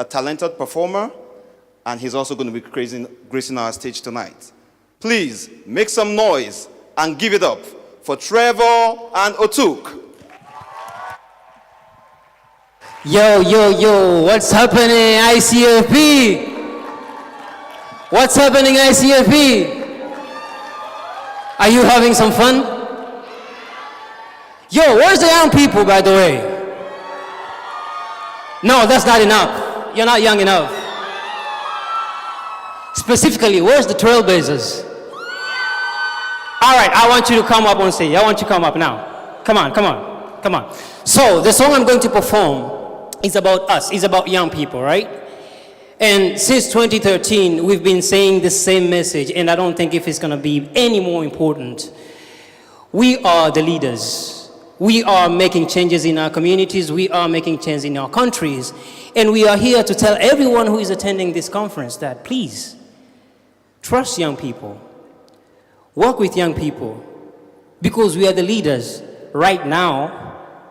a talented performer, and he's also going to be gracing our stage tonight. Please make some noise and give it up for Trevor and Otuk. Yo, yo, yo, what's happening, ICFP? What's happening, ICFP? Are you having some fun? Yo, where's the young people, by the way? No, that's not enough. You're not young enough. Specifically, where's the trailblazers? All right, I want you to come up on stage. I want you to come up now. Come on, come on, come on. So, the song I'm going to perform is about us. It's about young people, right? And since 2013, we've been saying the same message, and I don't think if it's going to be any more important. We are the leaders. We are making changes in our communities. We are making changes in our countries. And we are here to tell everyone who is attending this conference that please, trust young people. Work with young people. Because we are the leaders right now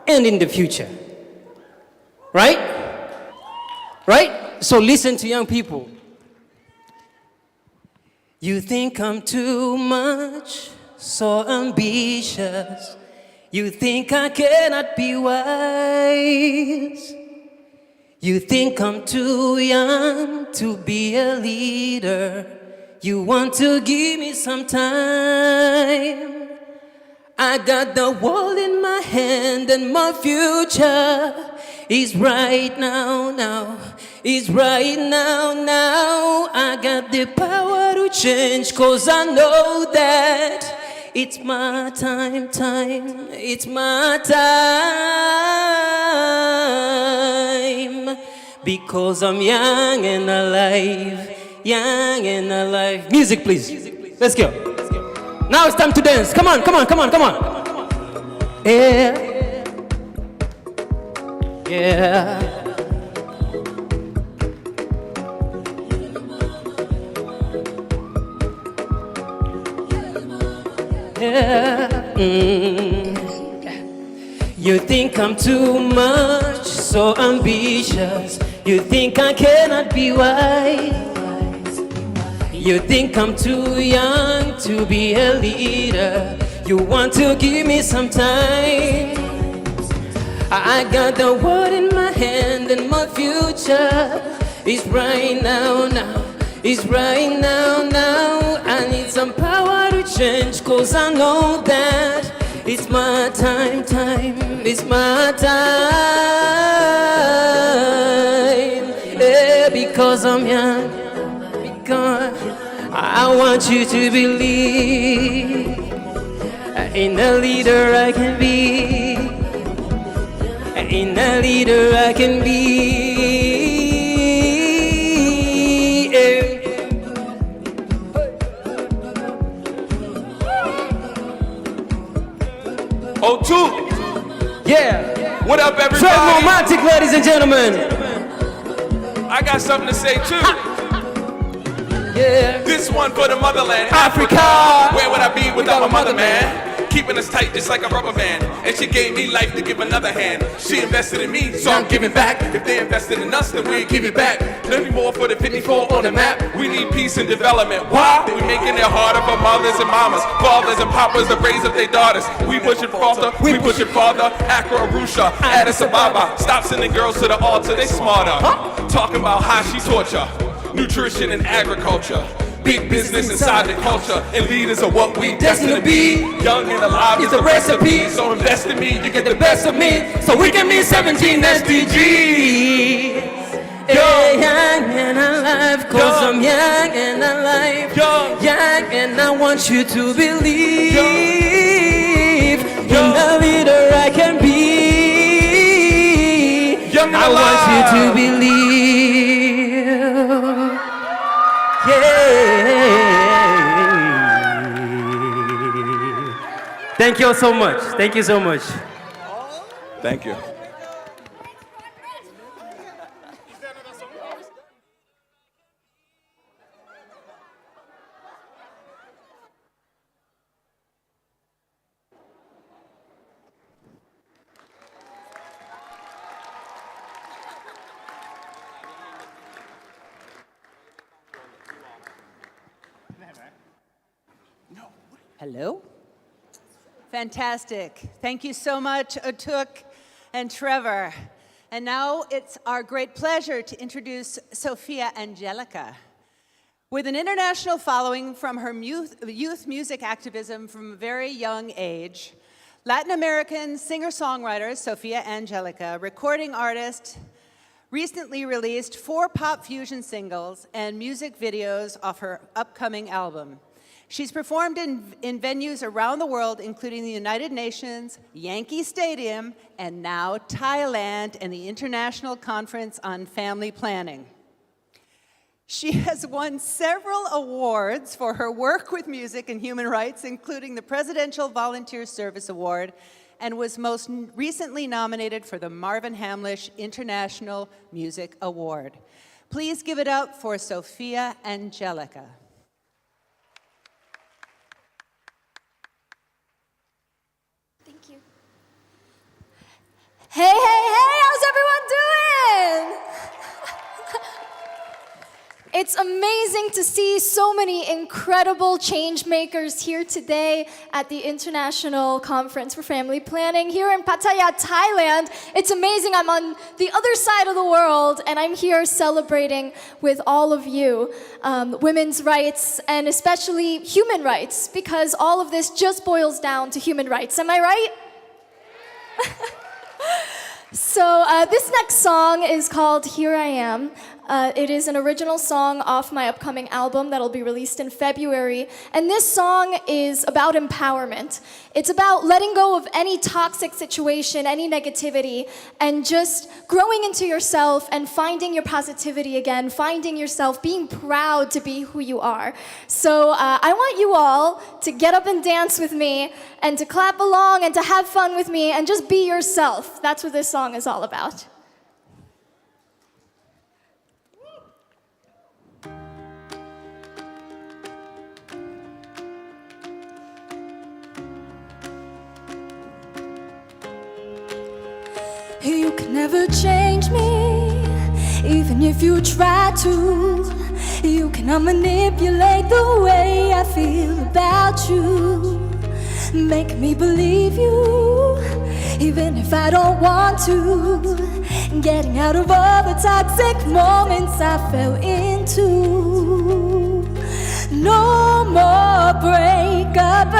and in the future. Right? Right? So listen to young people. You think I'm too much, so ambitious. You think I cannot be wise. You think I'm too young to be a leader. You want to give me some time. I got the world in my hand and my future is right now, now. It's right now, now. I got the power to change, 'cause I know that it's my time, time. It's my time. Because I'm young and alive, young and alive. Music, please. Let's go. Now it's time to dance. Come on, come on, come on, come on. Yeah. Yeah. Yeah. You think I'm too much, so ambitious. You think I cannot be wise. You think I'm too young to be a leader. You want to give me some time. I got the world in my hand and my future is right now, now. It's right now, now. I need some power to change, 'cause I know that it's my time, time. It's my time. Yeah, because I'm young. Because I want you to believe in the leader I can be. In the leader I can be. Oh, two. Yeah. What up, everybody? Trade romantic, ladies and gentlemen. I got something to say too. Yeah. This one for the motherland, Africa. Where would I be without my mother, man? Keeping us tight just like a rubber band. And she gave me life to give another hand. She invested in me, so I'm giving back. If they invested in us, then we give it back. Nothing more for the 54 on the map. We need peace and development. Why? We making it harder for mothers and mamas, fathers and papas to raise up their daughters. We push it farther, we push it farther. Accra, Arusha, Addis Ababa. Stop sending girls to the altar, they smarter. Talking about how she torture. Nutrition and agriculture. Big business inside the culture, and leaders are what we destined to be. Young and alive is the recipe, so invest in me, you get the best of me, so we can meet 17 SDGs. Yeah, young and alive, 'cause I'm young and alive. Young and I want you to believe in the leader I can be. Young and I alive. want you to believe. Yeah. Thank you all so much. Thank you so much. Thank you. Hello? Fantastic. Thank you so much, Atuk and Trevor. And now it's our great pleasure to introduce Sophia Angelica. With an international following from her youth music activism from a very young age, Latin American singer-songwriter Sophia Angelica, recording artist, recently released 4 pop fusion singles and music videos off her upcoming album. She's performed in venues around the world, including the United Nations, Yankee Stadium, and now Thailand and the International Conference on Family Planning. She has won several awards for her work with music and human rights, including the Presidential Volunteer Service Award, and was most recently nominated for the Marvin Hamlish International Music Award. Please give it up for Sophia Angelica. Thank you. Hey, hey, hey, how's everyone doing? It's amazing to see so many incredible change makers here today at the International Conference for Family Planning here in Pattaya, Thailand. It's amazing. I'm on the other side of the world and I'm here celebrating with all of you women's rights and especially human rights, because all of this just boils down to human rights. Am I right? So this next song is called Here I Am. It is an original song off my upcoming album that'll be released in February. And this song is about empowerment. It's about letting go of any toxic situation, any negativity, and just growing into yourself and finding your positivity again, finding yourself, being proud to be who you are. So I want you all to get up and dance with me and to clap along and to have fun with me and just be yourself. That's what this song is all about. You can never change me, even if you try to. You cannot manipulate the way I feel about you. Make me believe you, even if I don't want to. Getting out of all the toxic moments I fell into. No more breakdowns.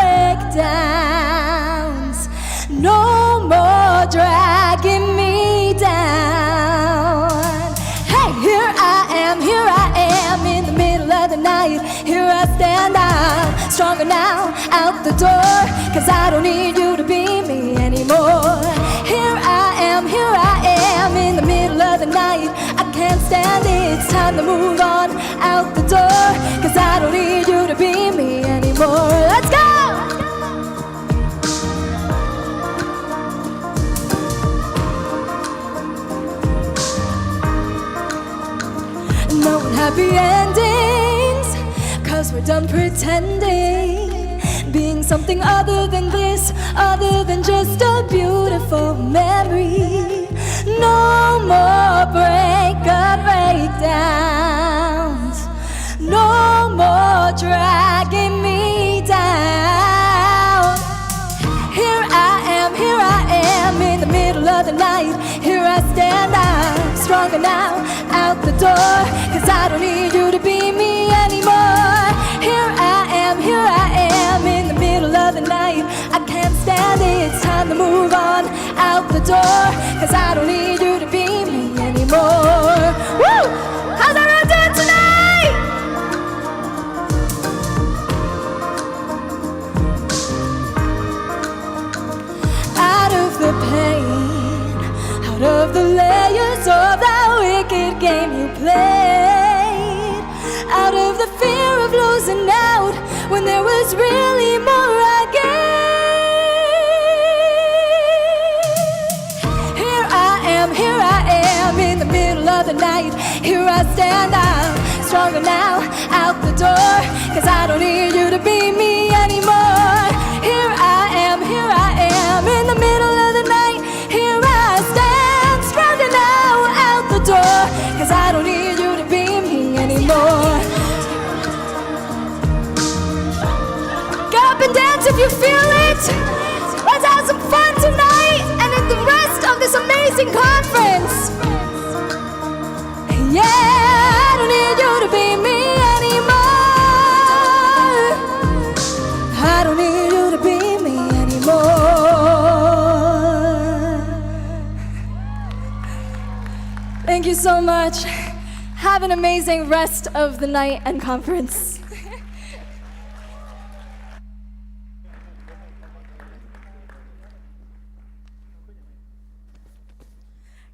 No more dragging me down. Hey, here I am in the middle of the night. Here I stand, I'm stronger now, out the door, 'cause I don't need you to be me anymore. Here I am in the middle of the night. I can't stand it, it's time to move on, out the door, 'cause I don't need you to be me anymore. Let's go! No happy endings, 'cause we're done pretending, being something other than this, other than just a beautiful memory. No more breakdowns. No more dragging me down. Here I am in the middle of the night. Here I stand, I'm stronger now, out the door, 'cause I don't need you to be me anymore. Here I am in the middle of the night. I can't stand it, it's time to move on, out the door, 'cause I don't need you to be me anymore. Woo! How's everyone doing tonight? Out of the pain, out of the layers of that wicked game you played, out of the fear of losing out when there was really more I gave. Here I am in the middle of the night. Here I stand, I'm stronger now, out the door, 'cause I don't need you to be me anymore. Here I am in the middle of the night. Here I stand, stronger now, out the door, 'cause I don't need you to be me anymore. Go up and dance. you feel it? Let's have some fun tonight and in the rest of this amazing conference. Yeah, I don't need you to be me anymore. I don't need you to be me anymore. Thank you so much. Have an amazing rest of the night and conference.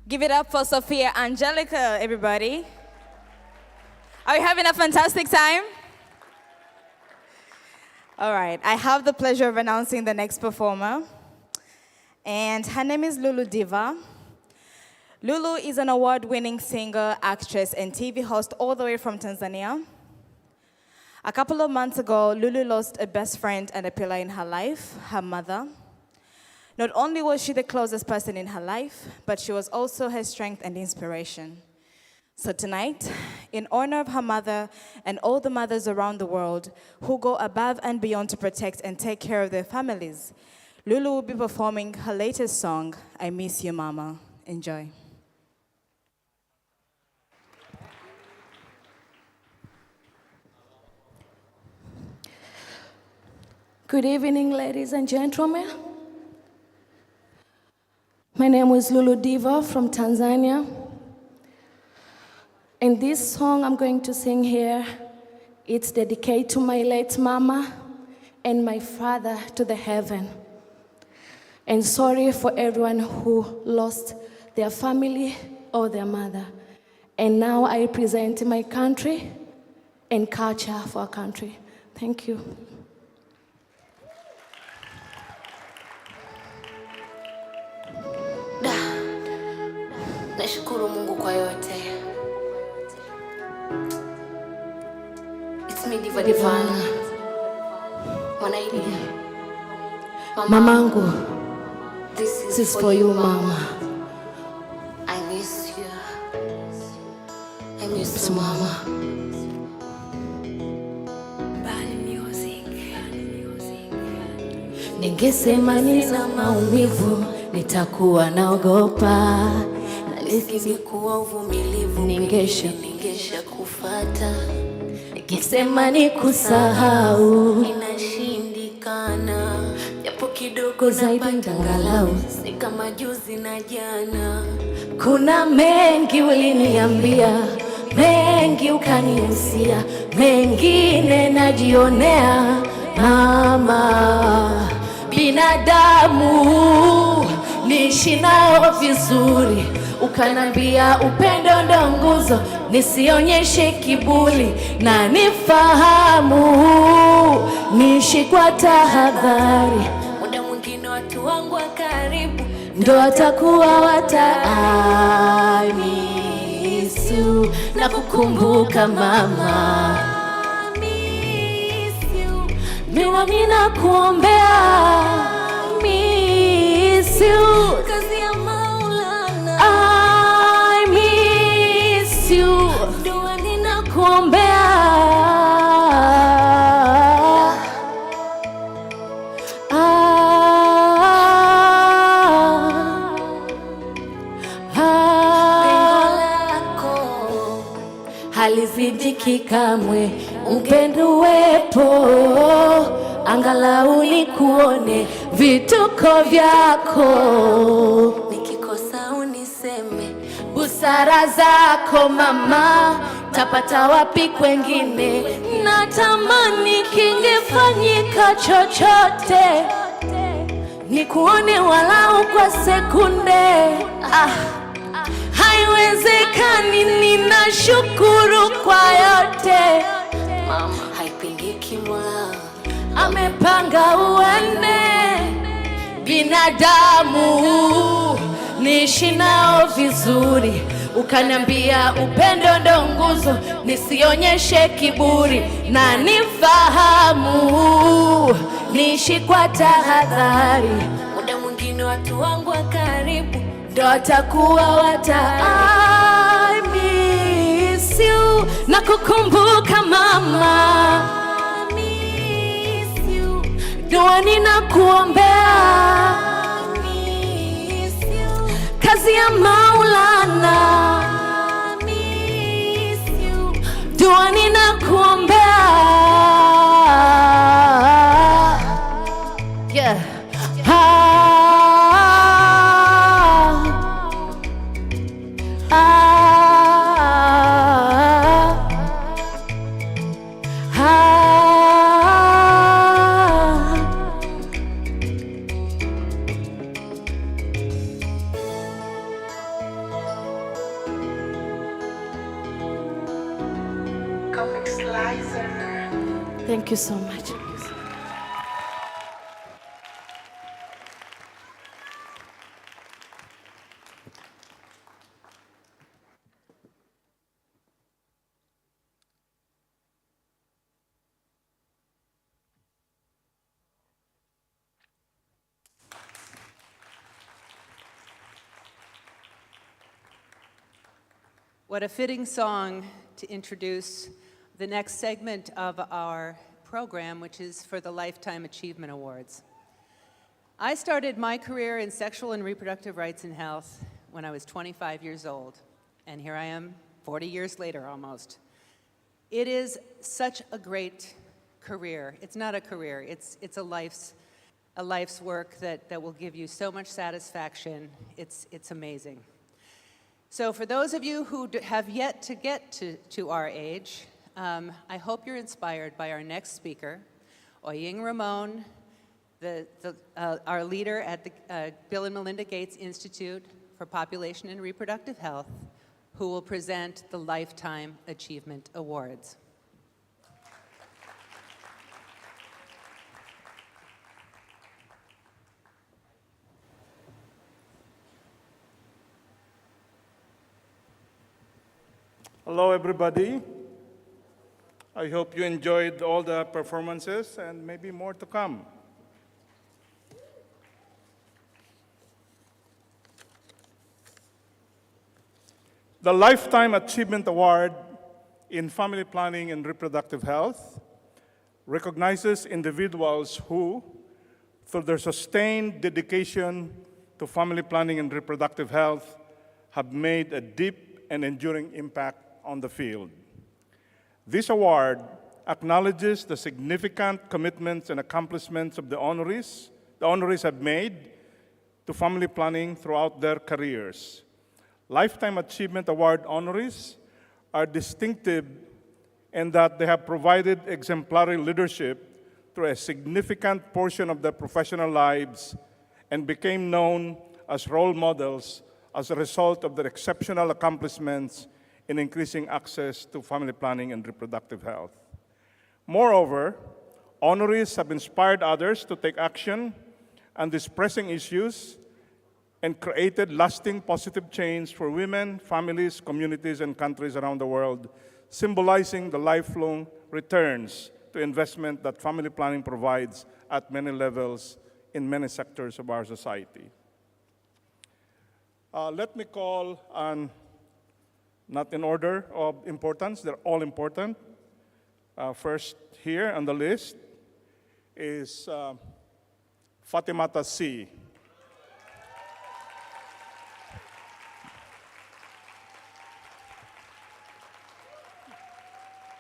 Give it up for Sophia Angelica, everybody. Are you having a fantastic time? All right, I have the pleasure of announcing the next performer. And her name is Lulu Diva. Lulu is an award-winning singer, actress, and TV host all the way from Tanzania. A couple of months ago, Lulu lost a best friend and a pillar in her life, her mother. Not only was she the closest person in her life, but she was also her strength and inspiration. So tonight, in honor of her mother and all the mothers around the world who go above and beyond to protect and take care of their families, Lulu will be performing her latest song, I Miss You, Mama. Enjoy. Good evening, ladies and gentlemen. My name is Lulu Diva from Tanzania. And this song I'm going to sing here, it's dedicated to my late mama and my father to the heaven. And sorry for everyone who lost their family or their mother. And now I represent my country and culture for our country. Thank you. Nashukuru Mungu kwa yote. It's me Diva Divana. Mwanaidi. Mamangu, This is for you, mama. I miss you. I miss you, mama. Ningesema nina maumivu, nitakuwa naogopa. Nisingekuwa uvumilivu, ningesha kufata. Ningesema nikusahau, Inashindikana. Japo kidogo zaidi napata angalau. si kama juzi na jana. Kuna mengi uliniambia, mengi ukanihusia, mengine najionea. Mama, binadamu niishi nao vizuri, ukanambia upendo ndo nguzo, nisionyeshe kiburi na nifahamu, niishi kwa tahadhari. Muda mwingine watu wangu wa karibu ndo watakuwa I miss you, na kukumbuka mama. Mimi nakuombea miss you, kazi ya Maulana. I miss you, Dua ninakuombea. Halizidiki kamwe, upendo wepo, angalau nikuone vituko vyako. nikikosa uniseme, Busara zako mama, tapata wapi kwengine? Natamani kingefanyika chochote, nikuone walau kwa sekunde. Haiwezekani, ninashukuru kwa yote. mama haipingiki, Mola Amepanga uende, binadamu niishi nao vizuri, ukaniambia upendo ndo nguzo, nisionyeshe kiburi na nifahamu, niishi kwa tahadhari. muda mwingine watu wangu wa karibu ndo watakuwa I miss you, na kukumbuka mama. I miss you. Dua dua ninakuombea, kazi ya Maulana, dua ninakuombea. Yeah. Thank you so much. What a fitting song to introduce the next segment of our program, which is for the Lifetime Achievement Awards. I started my career in sexual and reproductive rights and health when I was 25 years old, and here I am 40 years later almost. It is such a great career. It's not a career, it's a life's work that will give you so much satisfaction. It's amazing. So for those of you who have yet to get to our age, I hope you're inspired by our next speaker, Oying Ramon, our leader at the Bill and Melinda Gates Institute for Population and Reproductive Health, who will present the Lifetime Achievement Awards. Hello, everybody. I hope you enjoyed all the performances and maybe more to come. The Lifetime Achievement Award in Family Planning and Reproductive Health recognizes individuals who, through their sustained dedication to family planning and reproductive health, have made a deep and enduring impact on the field. This award acknowledges the significant commitments and accomplishments of the honorees have made to family planning throughout their careers. Lifetime Achievement Award honorees are distinctive in that they have provided exemplary leadership through a significant portion of their professional lives and became known as role models as a result of their exceptional accomplishments in increasing access to family planning and reproductive health. Moreover, honorees have inspired others to take action on these pressing issues and created lasting positive change for women, families, communities, and countries around the world, symbolizing the lifelong returns to investment that family planning provides at many levels in many sectors of our society. Let me call on, not in order of importance, they're all important. First here on the list is Fatimata C.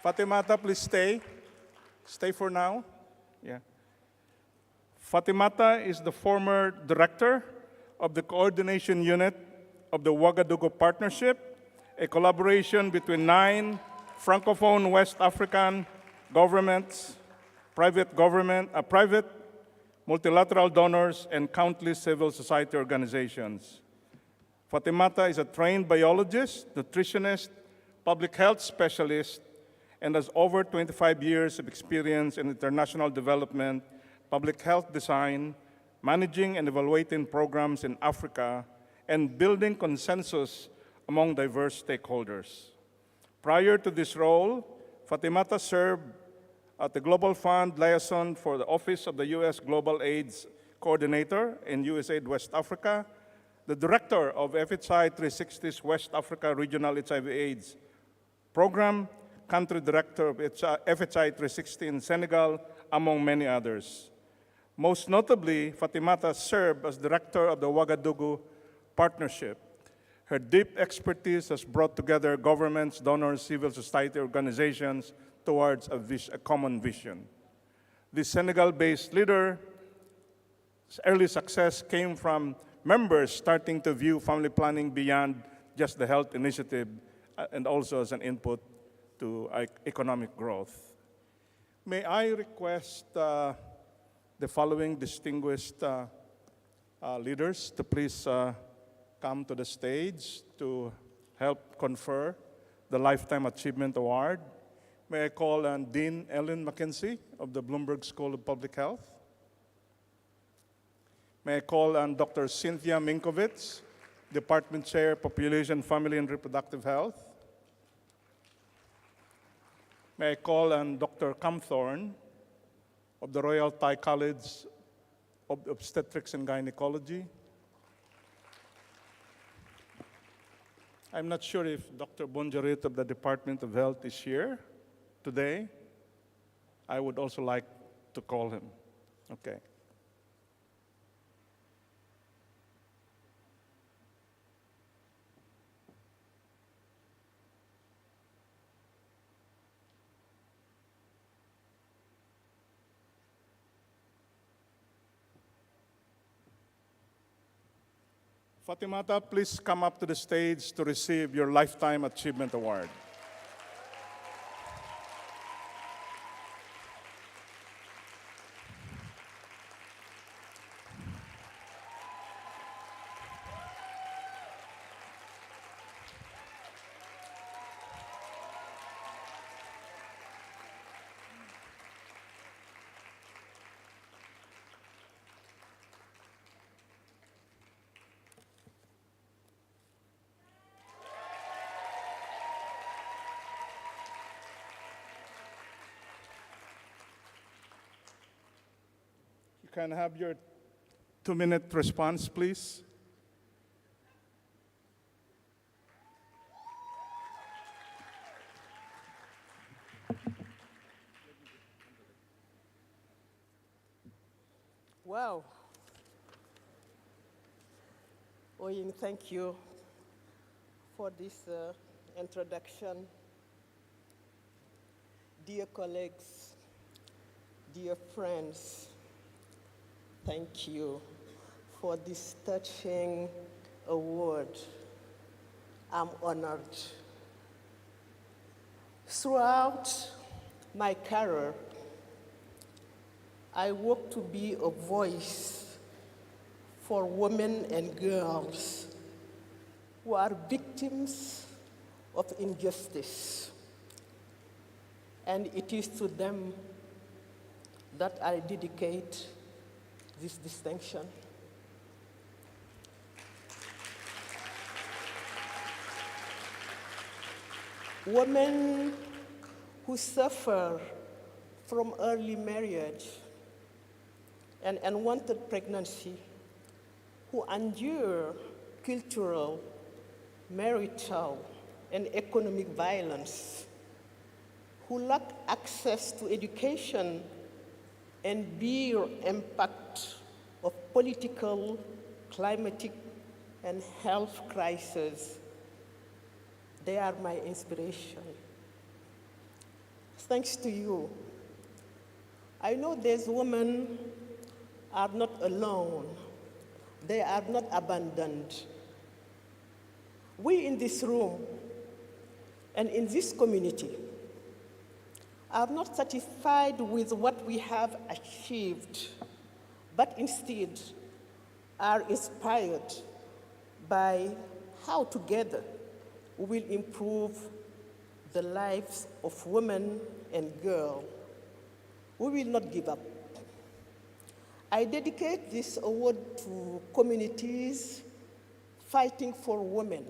Fatimata, please stay. Stay for now. Yeah. Fatimata is the former director of the coordination unit of the Ouagadougou Partnership, a collaboration between 9 Francophone West African governments, private, multilateral donors, and countless civil society organizations. Fatimata is a trained biologist, nutritionist, public health specialist, and has over 25 years of experience in international development, public health design, managing and evaluating programs in Africa, and building consensus among diverse stakeholders. Prior to this role, Fatimata served at the Global Fund liaison for the Office of the U.S. Global AIDS Coordinator in USAID West Africa, the director of FHI 360's West Africa Regional HIV/AIDS Program, country director of FHI 360 in Senegal, among many others. Most notably, Fatimata served as director of the Ouagadougou Partnership. Her deep expertise has brought together governments, donors, civil society organizations towards a common vision. This Senegal-based leader's early success came from members starting to view family planning beyond just the health initiative and also as an input to economic growth. May I request the following distinguished leaders to please come to the stage to help confer the Lifetime Achievement Award. May I call on Dean Ellen McKenzie of the Bloomberg School of Public Health. May I call on Dr. Cynthia Minkovitz, Department Chair, Population, Family, and Reproductive Health. May I call on Dr. Camthorne of the Royal Thai College of Obstetrics and Gynecology. I'm not sure if Dr. Bonjarit of the Department of Health is here today. I would also like to call him. Okay. Fatimata, please come up to the stage to receive your Lifetime Achievement Award. You can have your 2-minute response, please. Wow. Oyin, thank you for this introduction. Dear colleagues, dear friends, thank you for this touching award. I'm honored. Throughout my career, I work to be a voice for women and girls who are victims of injustice. And it is to them that I dedicate this distinction. Women who suffer from early marriage and unwanted pregnancy, who endure cultural, marital, and economic violence, who lack access to education and bear impact of political, climatic, and health crises. They are my inspiration. Thanks to you, I know these women are not alone. They are not abandoned. We in this room and in this community are not satisfied with what we have achieved, but instead are inspired by how together we will improve the lives of women and girls. We will not give up. I dedicate this award to communities fighting for women,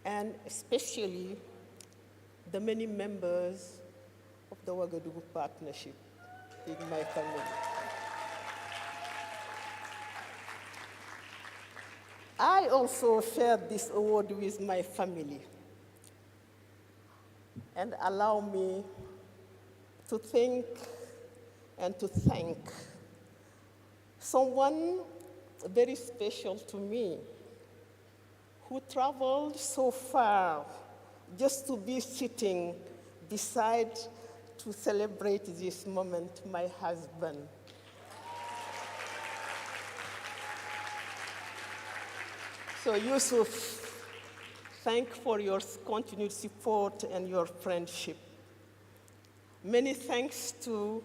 and especially the many members of the Ouagadougou Partnership in my family. I also share this award with my family, and allow me to think and to thank someone very special to me, who traveled so far just to be sitting beside to celebrate this moment, my husband. So Yusuf, thank for your continued support and your friendship. Many thanks to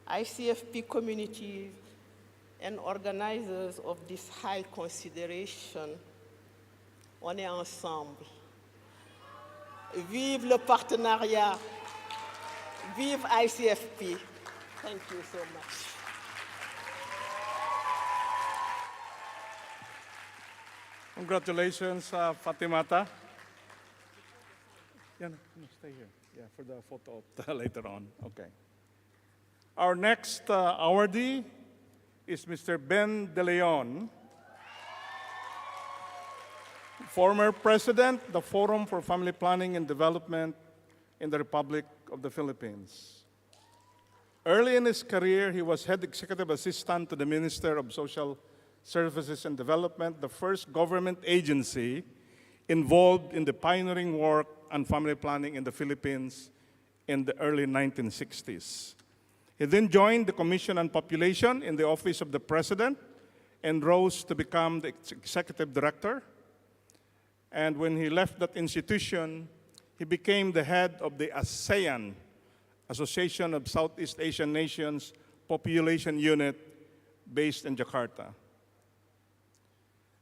ICFP community and organizers of this high consideration. On est ensemble. Vive le partenariat. Vive ICFP. Thank you so much. Congratulations, Fatimata. Yeah, no, stay here. Yeah, for the photo op later on. Okay. Our next awardee is Mr. Ben De Leon, former president, the Forum for Family Planning and Development in the Republic of the Philippines. Early in his career, he was head executive assistant to the Minister of Social Services and Development, the first government agency involved in the pioneering work on family planning in the Philippines in the early 1960s. He then joined the Commission on Population in the Office of the President and rose to become the executive director. And when he left that institution, he became the head of the ASEAN, Association of Southeast Asian Nations Population Unit, based in Jakarta.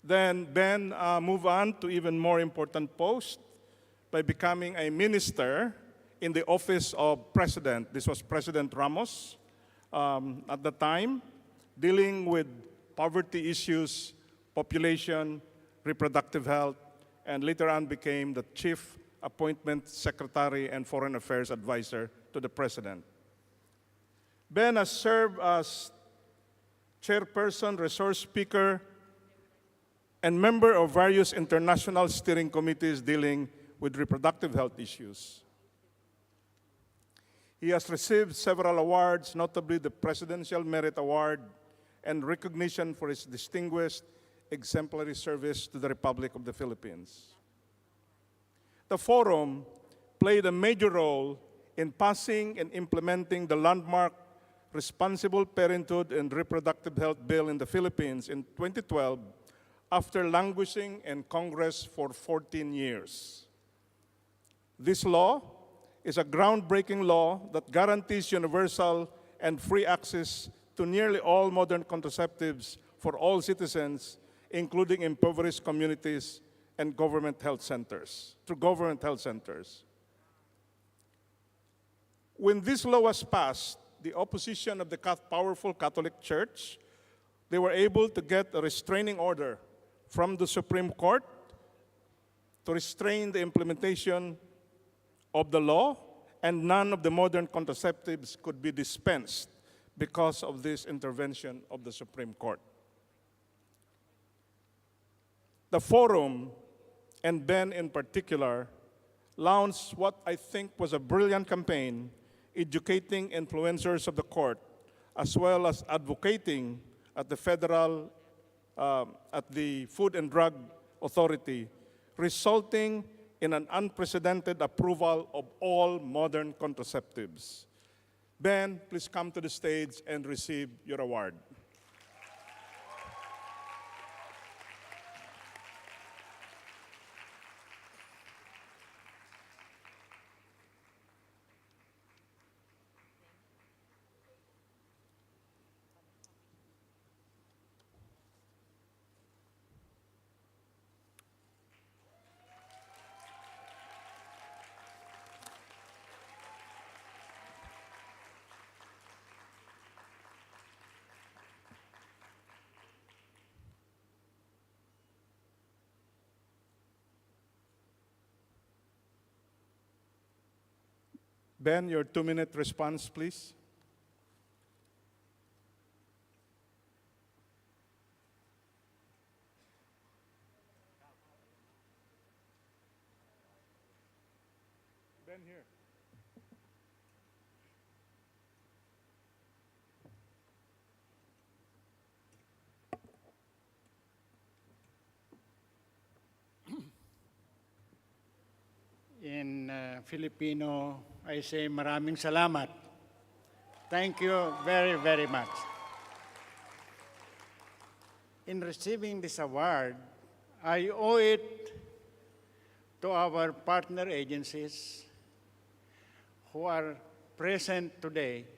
Then Ben moved on to even more important post by becoming a minister in the office of President. This was President Ramos at the time, dealing with poverty issues, population, reproductive health, and later on became the Chief Appointment Secretary and Foreign Affairs Advisor to the President. Ben has served as chairperson, resource speaker, and member of various international steering committees dealing with reproductive health issues. He has received several awards, notably the Presidential Merit Award and recognition for his distinguished exemplary service to the Republic of the Philippines. The Forum played a major role in passing and implementing the landmark Responsible Parenthood and Reproductive Health Bill in the Philippines in 2012, after languishing in Congress for 14 years. This law is a groundbreaking law that guarantees universal and free access to nearly all modern contraceptives for all citizens, including impoverished communities and government health centers, through government health centers. When this law was passed, the opposition of the powerful Catholic Church, they were able to get a restraining order from the Supreme Court to restrain the implementation of the law, and none of the modern contraceptives could be dispensed because of this intervention of the Supreme Court. The Forum, and Ben in particular, launched what I think was a brilliant campaign, educating influencers of the court, as well as advocating at the federal, at the Food and Drug Authority, resulting in an unprecedented approval of all modern contraceptives. Ben, please come to the stage and receive your award. Ben, your 2-minute response, please. Ben, here. In Filipino, I say maraming salamat. Thank you very, very much. In receiving this award, I owe it to our partner agencies who are present today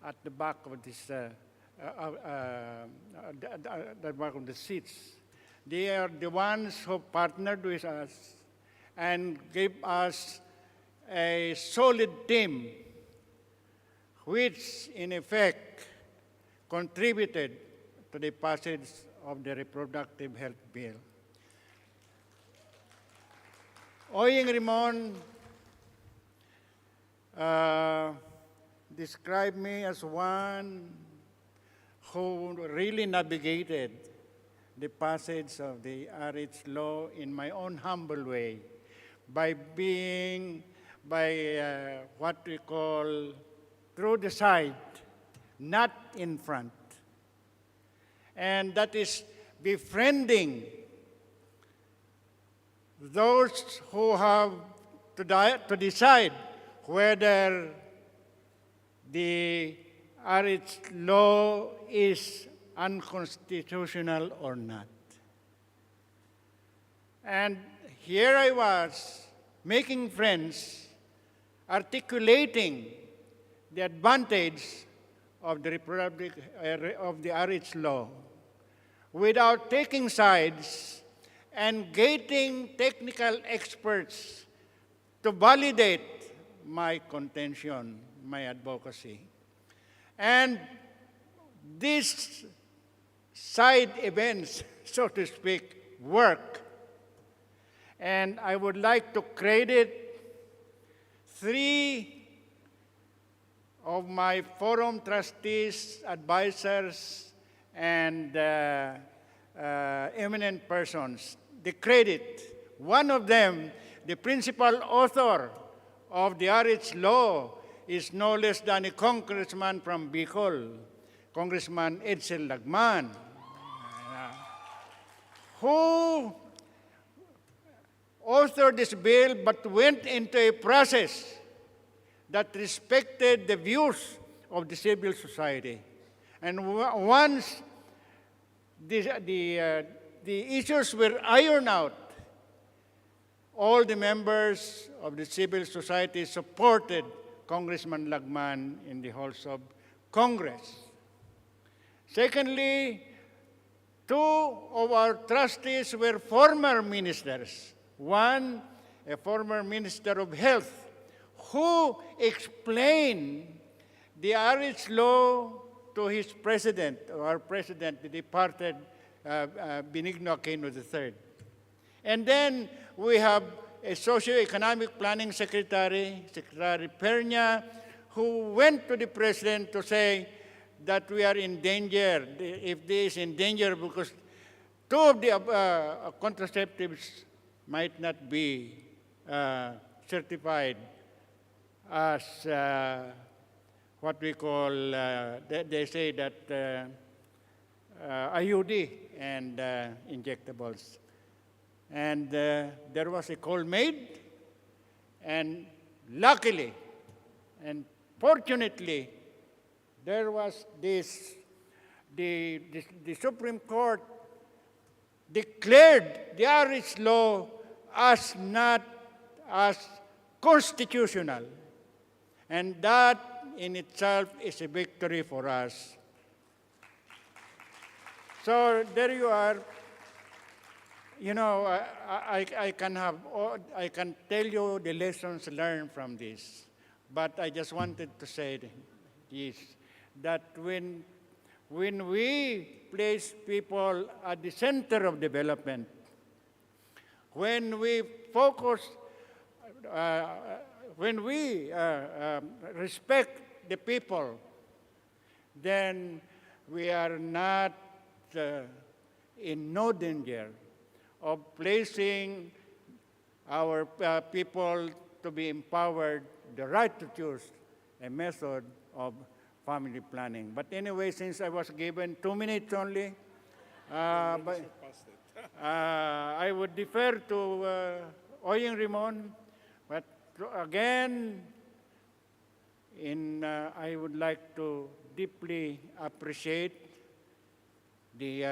at the back of this, the back of the seats. They are the ones who partnered with us and gave us a solid team, which in effect contributed to the passage of the Reproductive Health Bill. Oying Rimon described me as one who really navigated the passage of the RH law in my own humble way by what we call through the side, not in front. And that is befriending those who have to decide whether the RH law is unconstitutional or not. And here I was making friends, articulating the advantage of the RH law without taking sides and getting technical experts to validate my contention, my advocacy. And these side events, so to speak, work. And I would like to credit 3 of my forum trustees, advisors, and eminent persons the credit. One of them, the principal author of the RH law, is no less than a congressman from Bicol, Congressman Edsel Lagman, who authored this bill but went into a process that respected the views of the civil society. And once the issues were ironed out, all the members of the civil society supported Congressman Lagman in the halls of Congress. Secondly, 2 of our trustees were former ministers. One, a former minister of health, who explained the RH law to his president, or our president, the departed Benigno Aquino III. And then we have a socio-economic planning secretary, Secretary Pernia, who went to the president to say that we are in danger, if this is in danger, because 2 of the contraceptives might not be certified as what we call, they say that IUD and injectables. And there was a call made, and luckily and fortunately, there was this, the Supreme Court declared the RH law as not as constitutional. And that in itself is a victory for us. So there you are. You know, I can tell you the lessons learned from this, but I just wanted to say this, that when we place people at the center of development, when we focus, when we respect the people, then we are not in no danger of placing our people to be empowered the right to choose a method of family planning. But anyway, since I was given 2 minutes only, I would defer to Oying Rimon. But again, I would like to deeply appreciate the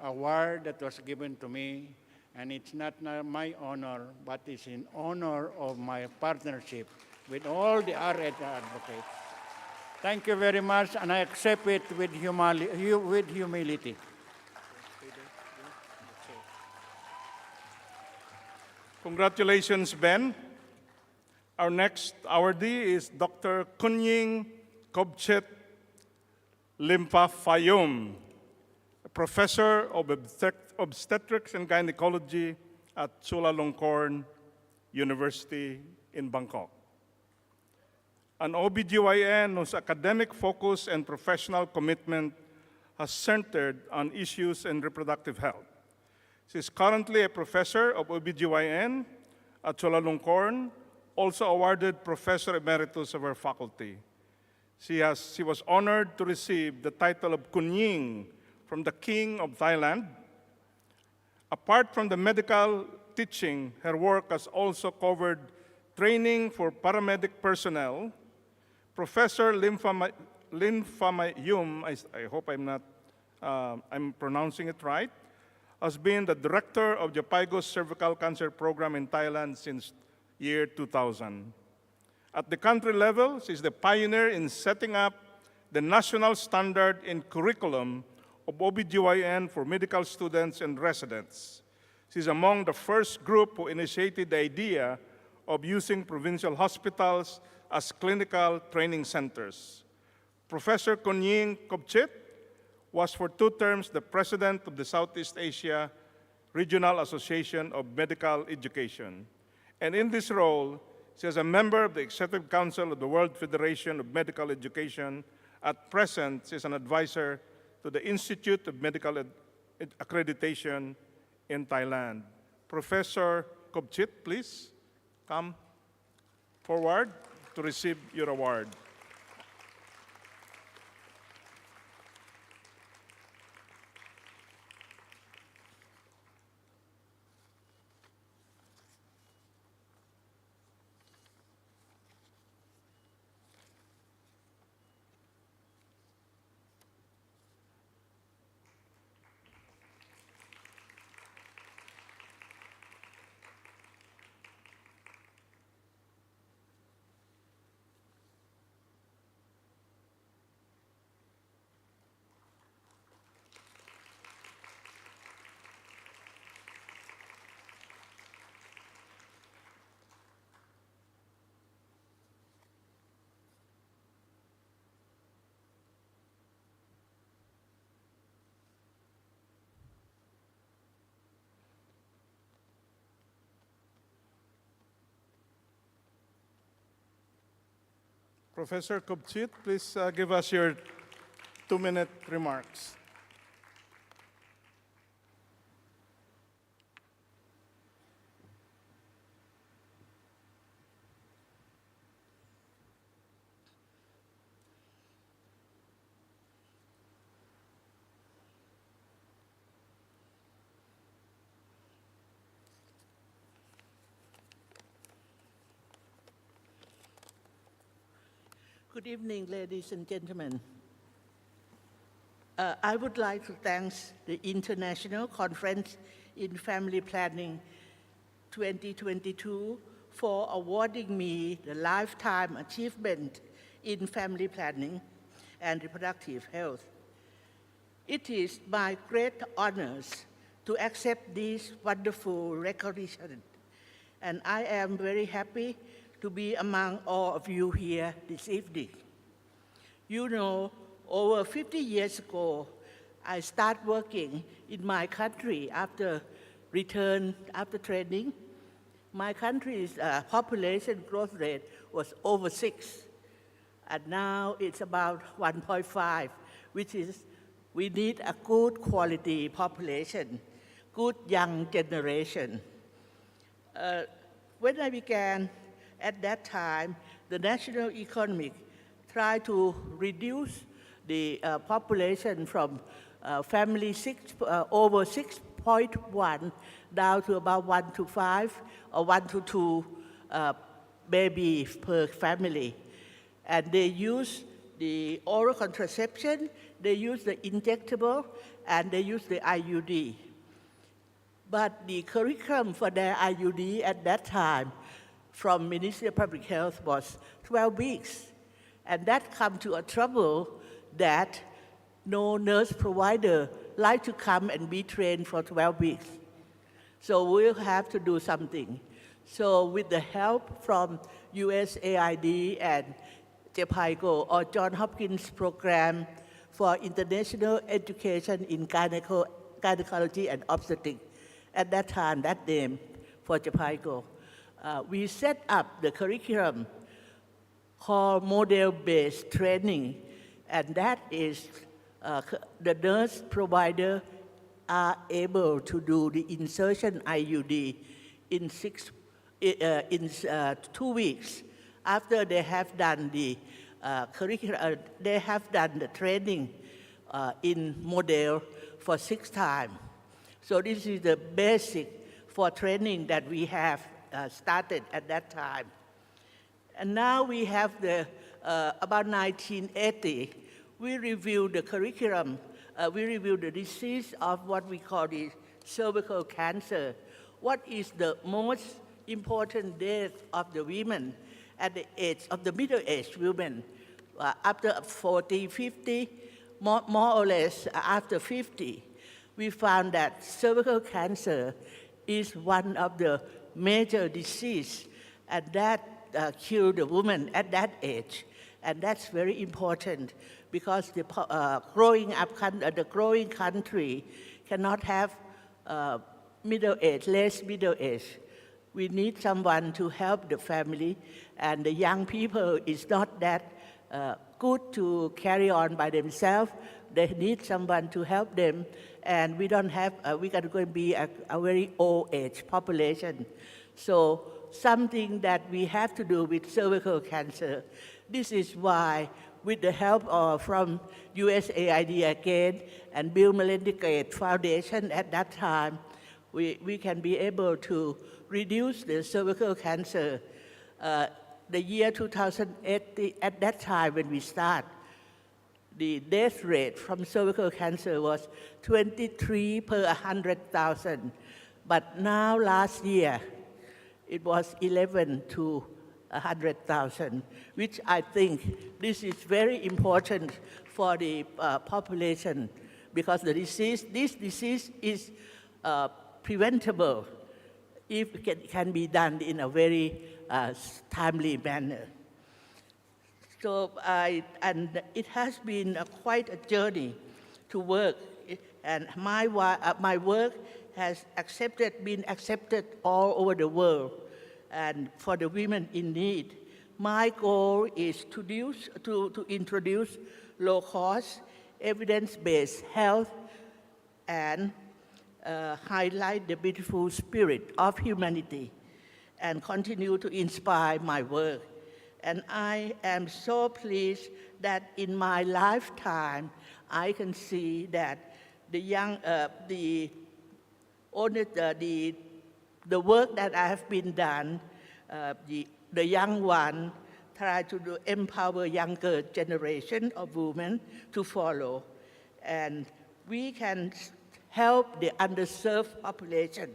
award that was given to me. And it's not my honor, but it's in honor of my partnership with all the RED advocates. Thank you very much, and I accept it with humility. Congratulations, Ben. Our next awardee is Dr. Kunying Kobchet Limpafayom, a professor of obstetrics and gynecology at Chulalongkorn University in Bangkok. An OBGYN whose academic focus and professional commitment has centered on issues in reproductive health. She is currently a professor of OBGYN at Chulalongkorn, also awarded Professor Emeritus of her faculty. She was honored to receive the title of Kunying from the King of Thailand. Apart from the medical teaching, her work has also covered training for paramedic personnel. Professor Limpafayom, I hope I'm pronouncing it right, has been the director of the Pygos Cervical Cancer Program in Thailand since year 2000. At the country level, she's the pioneer in setting up the national standard in curriculum of OBGYN for medical students and residents. She's among the first group who initiated the idea of using provincial hospitals as clinical training centers. Professor Kunying Kobchet was for 2 terms the president of the Southeast Asia Regional Association of Medical Education. And in this role, she is a member of the Executive Council of the World Federation of Medical Education. At present, she is an advisor to the Institute of Medical Accreditation in Thailand. Professor Kobchet, please come forward to receive your award. Professor Kobchet, please give us your 2-minute remarks. Good evening, ladies and gentlemen. I would like to thank the International Conference in Family Planning 2022 for awarding me the Lifetime Achievement in Family Planning and Reproductive Health. It is my great honor to accept this wonderful recognition, and I am very happy to be among all of you here this evening. You know, over 50 years ago, I started working in my country after training. My country's population growth rate was over 6, and now it's about 1.5, which is we need a good quality population, good young generation. When I began, at that time, the national economy tried to reduce the population from over 6 0.1 down to about 1 to 5 or 1 to 2 babies per family. And they use the oral contraception, they use the injectable, and they use the IUD. But the curriculum for their IUD at that time from Ministry of Public Health was 12 weeks. And that come to a trouble that no nurse provider like to come and be trained for 12 weeks. So we'll have to do something. So with the help from USAID and JPIGO or Johns Hopkins Program for International Education in Gynecology and Obstetrics, at that time, that name for JPIGO, we set up the curriculum called model-based training, and that is the nurse provider are able to do the insertion IUD in 2 weeks after they have done the curriculum. They have done the training in model for 6 times. So this is the basic for training that we have started at that time. And now we have the, about 1980, we reviewed the curriculum, we reviewed the disease of what we call the cervical cancer. What is the most important death of the women at the age of the middle-aged women? After 40, 50, more or less after 50, we found that cervical cancer is one of the major disease, and that kill the woman at that age. And that's very important because the growing country cannot have middle age, less middle age. We need someone to help the family, and the young people is not that good to carry on by themselves. They need someone to help them, and we don't have, we are going to be a very old age population. So something that we have to do with cervical cancer. This is why, with the help from USAID again and Bill Melinda Gates Foundation at that time, we can be able to reduce the cervical cancer. The year 2008, at that time when we start, the death rate from cervical cancer was 23 per 100,000. But now, last year, it was 11 to 100,000, which I think this is very important for the population because this disease is preventable if it can be done in a very timely manner. So and it has been quite a journey to work, and my work has been accepted all over the world, and for the women in need. My goal is to introduce low-cost, evidence-based health and highlight the beautiful spirit of humanity and continue to inspire my work. And I am so pleased that in my lifetime, I can see that the work that I have been done, the young one try to empower younger generation of women to follow. And we can help the underserved population,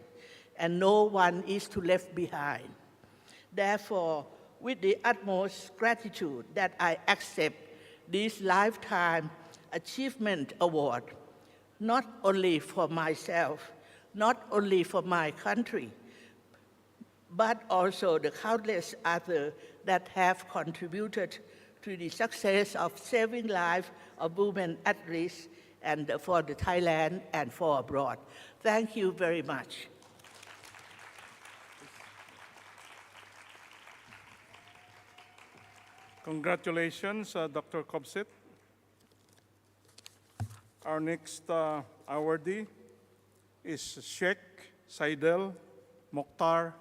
and no one is to left behind. Therefore, with the utmost gratitude that I accept this Lifetime Achievement Award, not only for myself, not only for my country, but also the countless others that have contributed to the success of saving lives of women at risk and for the Thailand and for abroad. Thank you very much. Congratulations, Dr. Kobsit. Our next awardee is Sheikh Saidel Mokhtar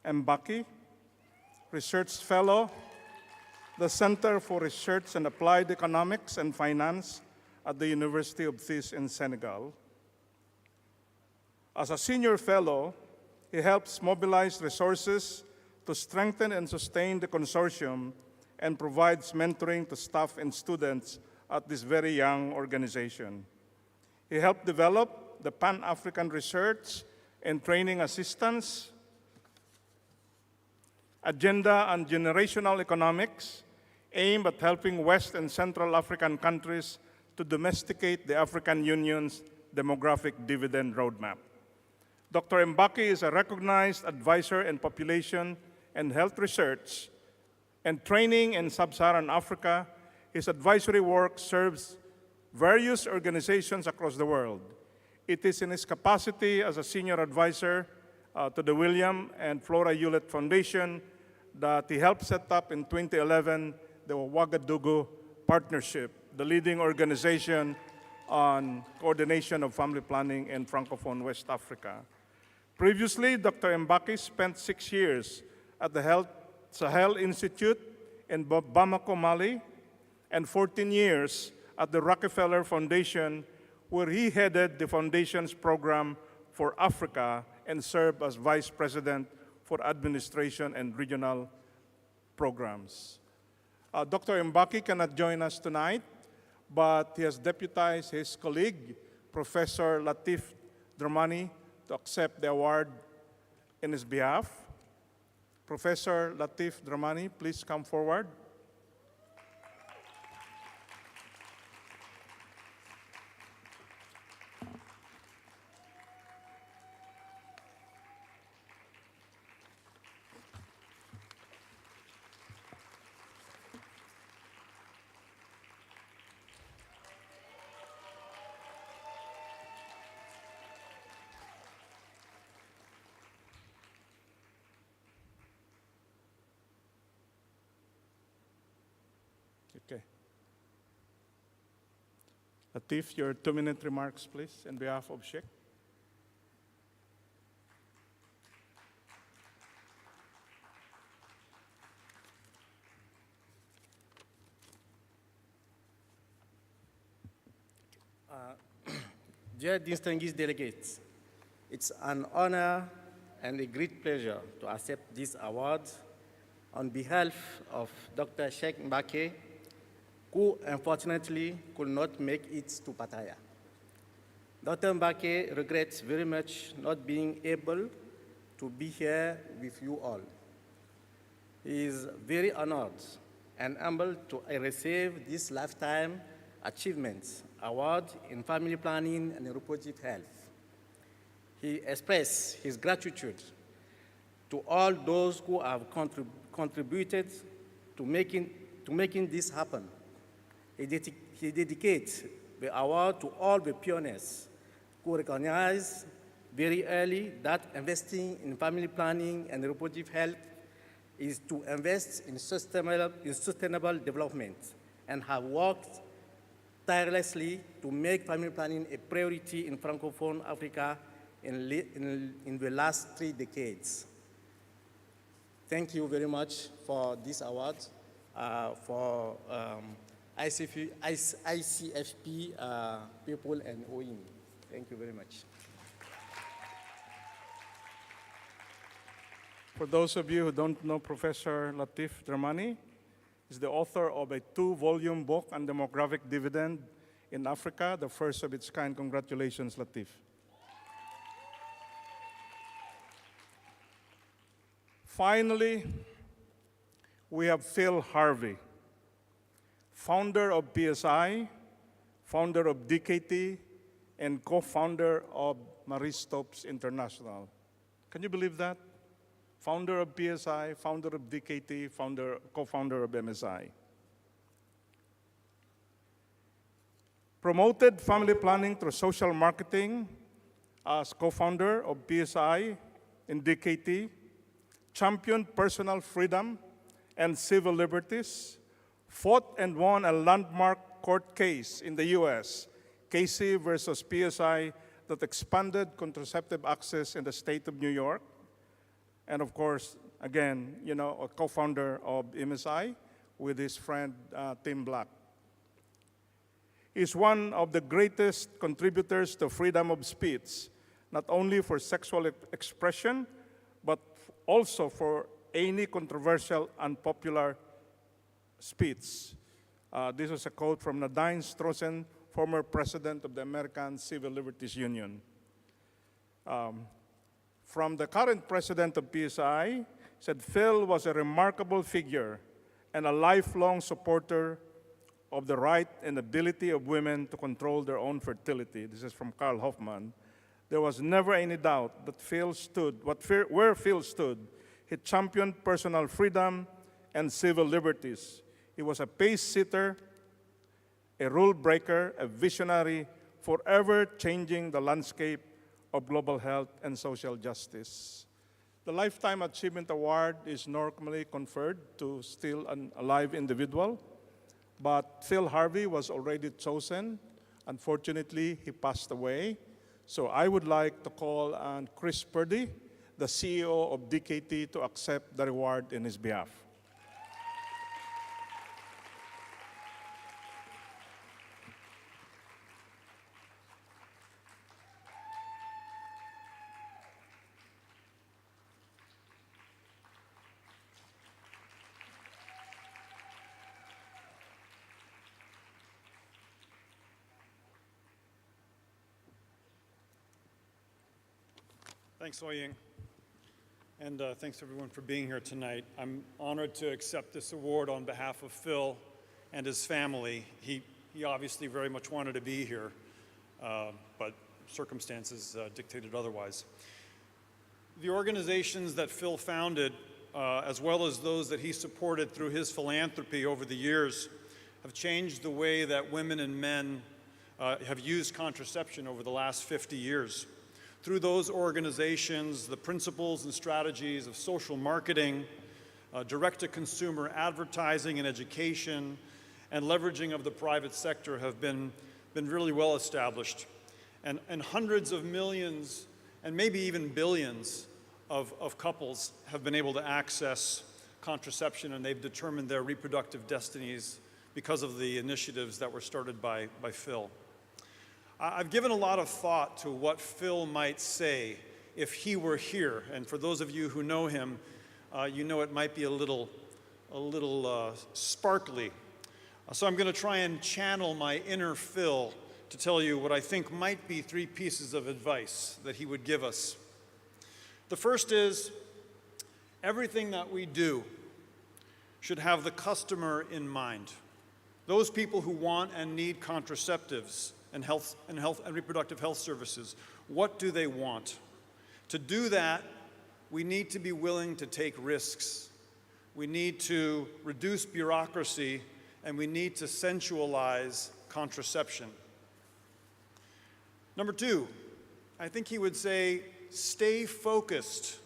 Mbaki, Research Fellow, the Center for Research and Applied Economics and Finance at the University of Thiès in Senegal. As a senior fellow, he helps mobilize resources to strengthen and sustain the consortium and provides mentoring to staff and students at this very young organization. He helped develop the Pan-African Research and Training Assistance Agenda on Generational Economics, aimed at helping West and Central African countries to domesticate the African Union's demographic dividend roadmap. Dr. Mbaki is a recognized advisor in population and health research and training in sub-Saharan Africa. His advisory work serves various organizations across the world. It is in his capacity as a senior advisor to the William and Flora Hewlett Foundation that he helped set up in 2011 the Ouagadougou Partnership, the leading organization on coordination of family planning in Francophone West Africa. Previously, Dr. Mbaki spent 6 years at the Sahel Institute in Bamako, Mali, and 14 years at the Rockefeller Foundation, where he headed the foundation's program for Africa and served as vice president for administration and regional programs. Dr. Mbaki cannot join us tonight, but he has deputized his colleague, Professor Latif Dramani, to accept the award in his behalf. Professor Latif Dramani, please come forward. Okay. Latif, your 2-minute remarks, please, on behalf of Sheikh. Dear distinguished delegates, it's an honor and a great pleasure to accept this award on behalf of Dr. Sheikh Mbaki, who unfortunately could not make it to Pattaya. Dr. Mbaki regrets very much not being able to be here with you all. He is very honored and humbled to receive this Lifetime Achievement Award in Family Planning and Reproductive Health. He expressed his gratitude to all those who have contributed to making this happen. He dedicates the award to all the pioneers who recognized very early that investing in family planning and reproductive health is to invest in sustainable development and have worked tirelessly to make family planning a priority in Francophone Africa in the last 3 decades. Thank you very much for this award for ICFP people and OIM. Thank you very much. For those of you who don't know Professor Latif Dramani, he's the author of a 2-volume book on demographic dividend in Africa, the first of its kind. Congratulations, Latif. Finally, we have Phil Harvey, founder of PSI, founder of DKT, and co-founder of Marie Stopes International. Can you believe that? Founder of PSI, founder of DKT, co-founder of MSI. Promoted family planning through social marketing as co-founder of PSI and DKT, championed personal freedom and civil liberties, fought and won a landmark court case in the US, Casey versus PSI, that expanded contraceptive access in the state of New York. And of course, again, a co-founder of MSI with his friend Tim Black. He's one of the greatest contributors to freedom of speech not only for sexual expression, but also for any controversial, unpopular speech. This was a quote from Nadine Strossen, former president of the American Civil Liberties Union. From the current president of PSI, said Phil was a remarkable figure and a lifelong supporter of the right and ability of women to control their own fertility. This is from Carl Hoffman. There was never any doubt that where Phil stood. He championed personal freedom and civil liberties. He was a pace-setter, a rule breaker, a visionary, forever changing the landscape of global health and social justice. The Lifetime Achievement Award is normally conferred to still an alive individual, but Phil Harvey was already chosen. Unfortunately, he passed away. So I would like to call on Chris Purdy, the CEO of DKT, to accept the reward in his behalf. Thanks, Oying. And thanks everyone for being here tonight. I'm honored to accept this award on behalf of Phil and his family. He obviously very much wanted to be here, but circumstances dictated otherwise. The organizations that Phil founded, as well as those that he supported through his philanthropy over the years, have changed the way that women and men have used contraception over the last 50 years. Through those organizations, the principles and strategies of social marketing, direct-to-consumer advertising and education, and leveraging of the private sector have been really well established. And hundreds of millions, and maybe even billions of couples have been able to access contraception, and they've determined their reproductive destinies because of the initiatives that were started by Phil. I've given a lot of thought to what Phil might say if he were here, and for those of you who know him, you know it might be a little sparkly. So I'm going to try and channel my inner Phil to tell you what I think might be 3 pieces of advice that he would give us. The first is, everything that we do should have the customer in mind. Those people who want and need contraceptives and health and reproductive health services, what do they want? To do that, we need to be willing to take risks. We need to reduce bureaucracy, and we need to sensualize contraception. Number 2, I think he would say, stay focused.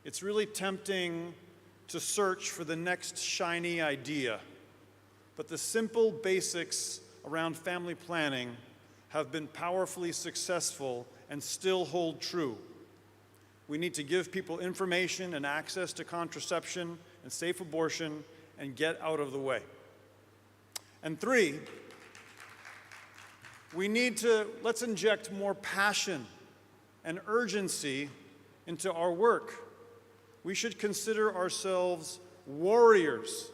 It's really tempting to search for the next shiny idea, but the simple basics around family planning have been powerfully successful and still hold true. We need to give people information and access to contraception and safe abortion and get out of the way. And 3, let's inject more passion and urgency into our work. We should consider ourselves warriors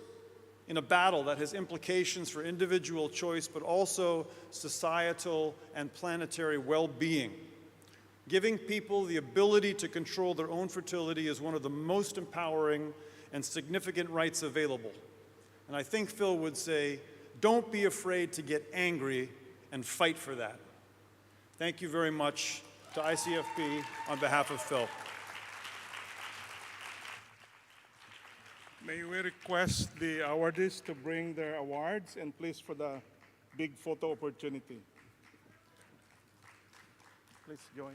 in a battle that has implications for individual choice, but also societal and planetary well-being. Giving people the ability to control their own fertility is one of the most empowering and significant rights available. And I think Phil would say, don't be afraid to get angry and fight for that. Thank you very much to ICFP on behalf of Phil. May we request the awardees to bring their awards, and please for the big photo opportunity. Please join.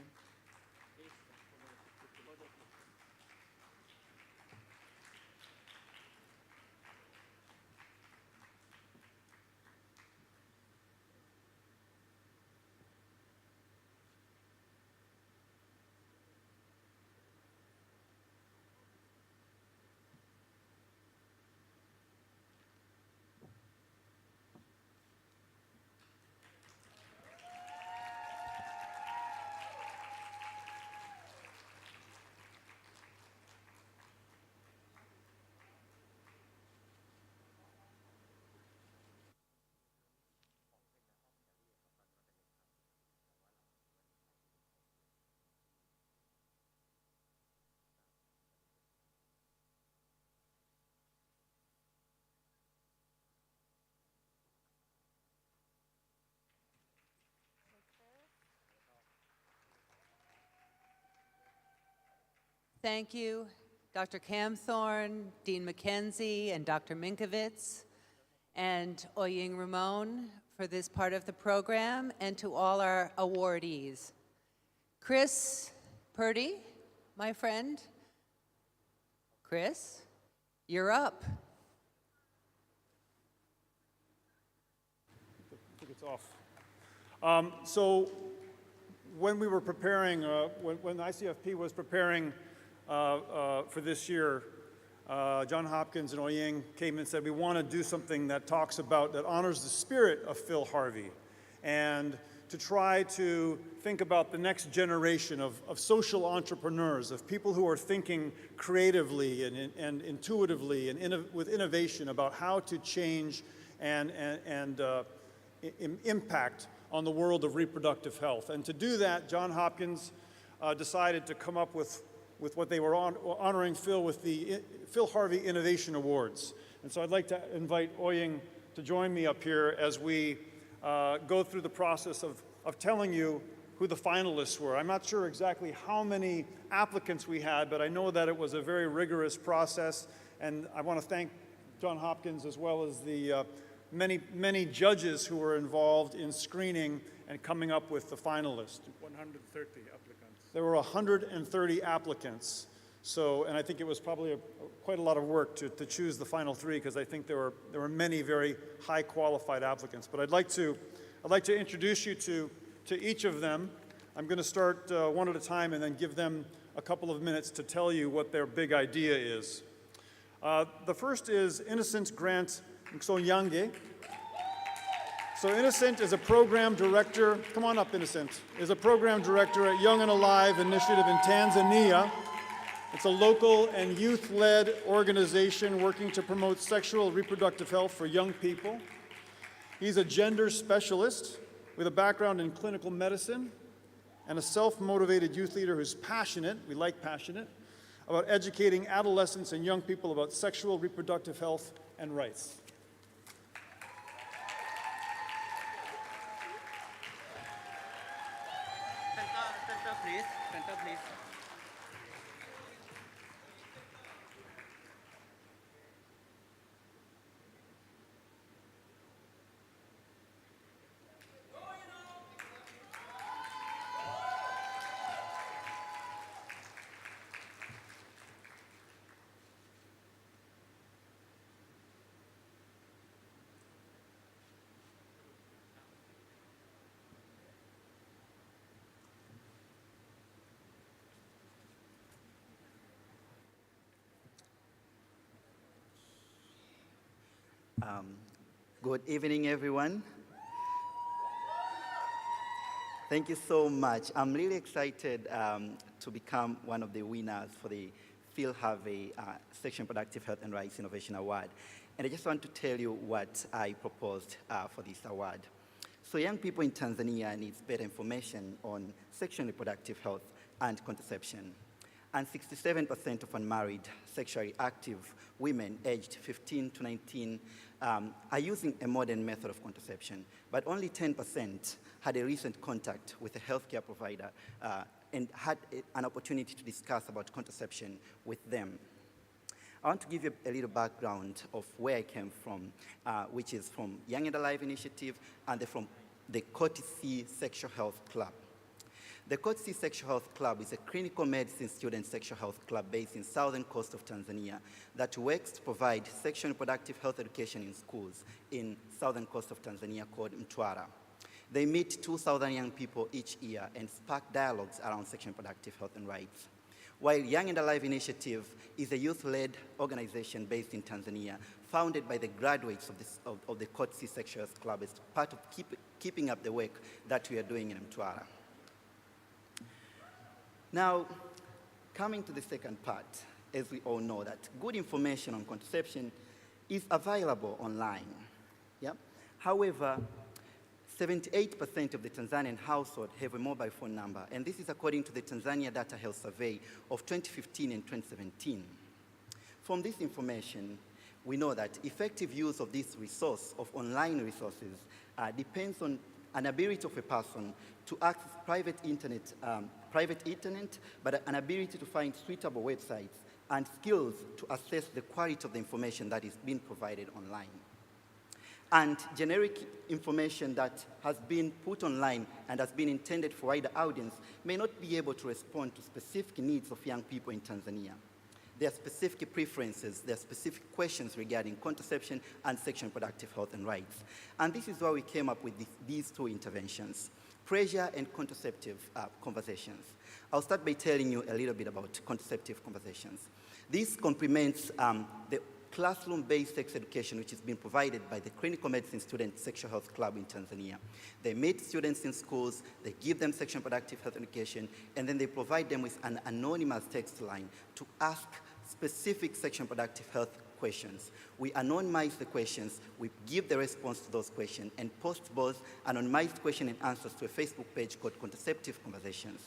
Thank you, Dr. Camthorne, Dean McKenzie, and Dr. Minkovitz, and Oying Ramon for this part of the program, and to all our awardees. Chris Purdy, my friend. Chris, you're up. I think it's off. So when we were preparing, when ICFP was preparing for this year, John Hopkins and Oying came and said, we want to do something that talks about, that honors the spirit of Phil Harvey, and to try to think about the next generation of social entrepreneurs, of people who are thinking creatively and intuitively and with innovation about how to change and impact on the world of reproductive health. And to do that, John Hopkins decided to come up with what they were honoring Phil with the Phil Harvey Innovation Awards. And so I'd like to invite Oying to join me up here as we go through the process of telling you who the finalists were. I'm not sure exactly how many applicants we had, but I know that it was a very rigorous process, and I want to thank John Hopkins as well as the many judges who were involved in screening and coming up with the finalists. 130 applicants. There were 130 applicants. So, and I think it was probably quite a lot of work to choose the final three, because I think there were many very high qualified applicants. But I'd like to introduce you to each of them. I'm going to start one at a time and then give them a couple of minutes to tell you what their big idea is. The first is Innocent Grant Nsonyange. So Innocent is a program director, come on up Innocent, is a program director at Young and Alive Initiative in Tanzania. It's a local and youth-led organization working to promote sexual and reproductive health for young people. He's a gender specialist with a background in clinical medicine and a self-motivated youth leader who's passionate, we like passionate, about educating adolescents and young people about sexual reproductive health and rights. Center, please. Good evening, everyone. Thank you so much. I'm really excited to become one of the winners for the Phil Harvey Sexual and Reproductive Health and Rights Innovation Award. And I just want to tell you what I proposed for this award. So young people in Tanzania need better information on sexual and reproductive health and contraception. And 67% of unmarried sexually active women aged 15 to 19 are using a modern method of contraception, but only 10% had a recent contact with a healthcare provider and had an opportunity to discuss about contraception with them. I want to give you a little background of where I came from, which is from Young and Alive Initiative and from the Courtesy Sexual Health Club. The Courtesy Sexual Health Club is a clinical medicine student sexual health club based in southern coast of Tanzania that works to provide sexual and reproductive health education in schools in southern coast of Tanzania called Mtwara. They meet 2,000 young people each year and spark dialogues around sexual and reproductive health and rights. While Young and Alive Initiative is a youth-led organization based in Tanzania, founded by the graduates of the Courtesy Sexual Health Club as part of keeping up the work that we are doing in Mtwara. Now, coming to the second part, as we all know that good information on contraception is available online. Yeah? However, 78% of the Tanzanian households have a mobile phone number, and this is according to the Tanzania Data Health Survey of 2015 and 2017. From this information, we know that effective use of this resource of online resources depends on an ability of a person to access private internet, but an ability to find suitable websites and skills to assess the quality of the information that is being provided online. And generic information that has been put online and has been intended for wider audience may not be able to respond to specific needs of young people in Tanzania. There are specific preferences, there are specific questions regarding contraception and sexual and reproductive health and rights. And this is why we came up with these two interventions, pressure and contraceptive conversations. I'll start by telling you a little bit about contraceptive conversations. This complements the classroom-based sex education which is being provided by the Clinical Medicine Student Sexual Health Club in Tanzania. They meet students in schools, they give them sexual and reproductive health education, and then they provide them with an anonymous text line to ask specific sexual and reproductive health questions. We anonymize the questions, we give the response to those questions, and post both anonymized question and answers to a Facebook page called Contraceptive Conversations.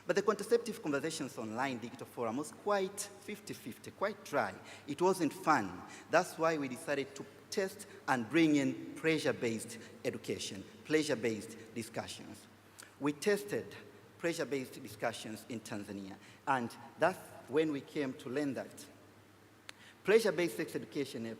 But the contraceptive conversations online digital forum was quite 50-50, quite dry. It wasn't fun. That's why we decided to test and bring in pressure-based education, pleasure-based discussions. We tested pressure-based discussions in Tanzania, and that's when we came to learn that pleasure-based sex education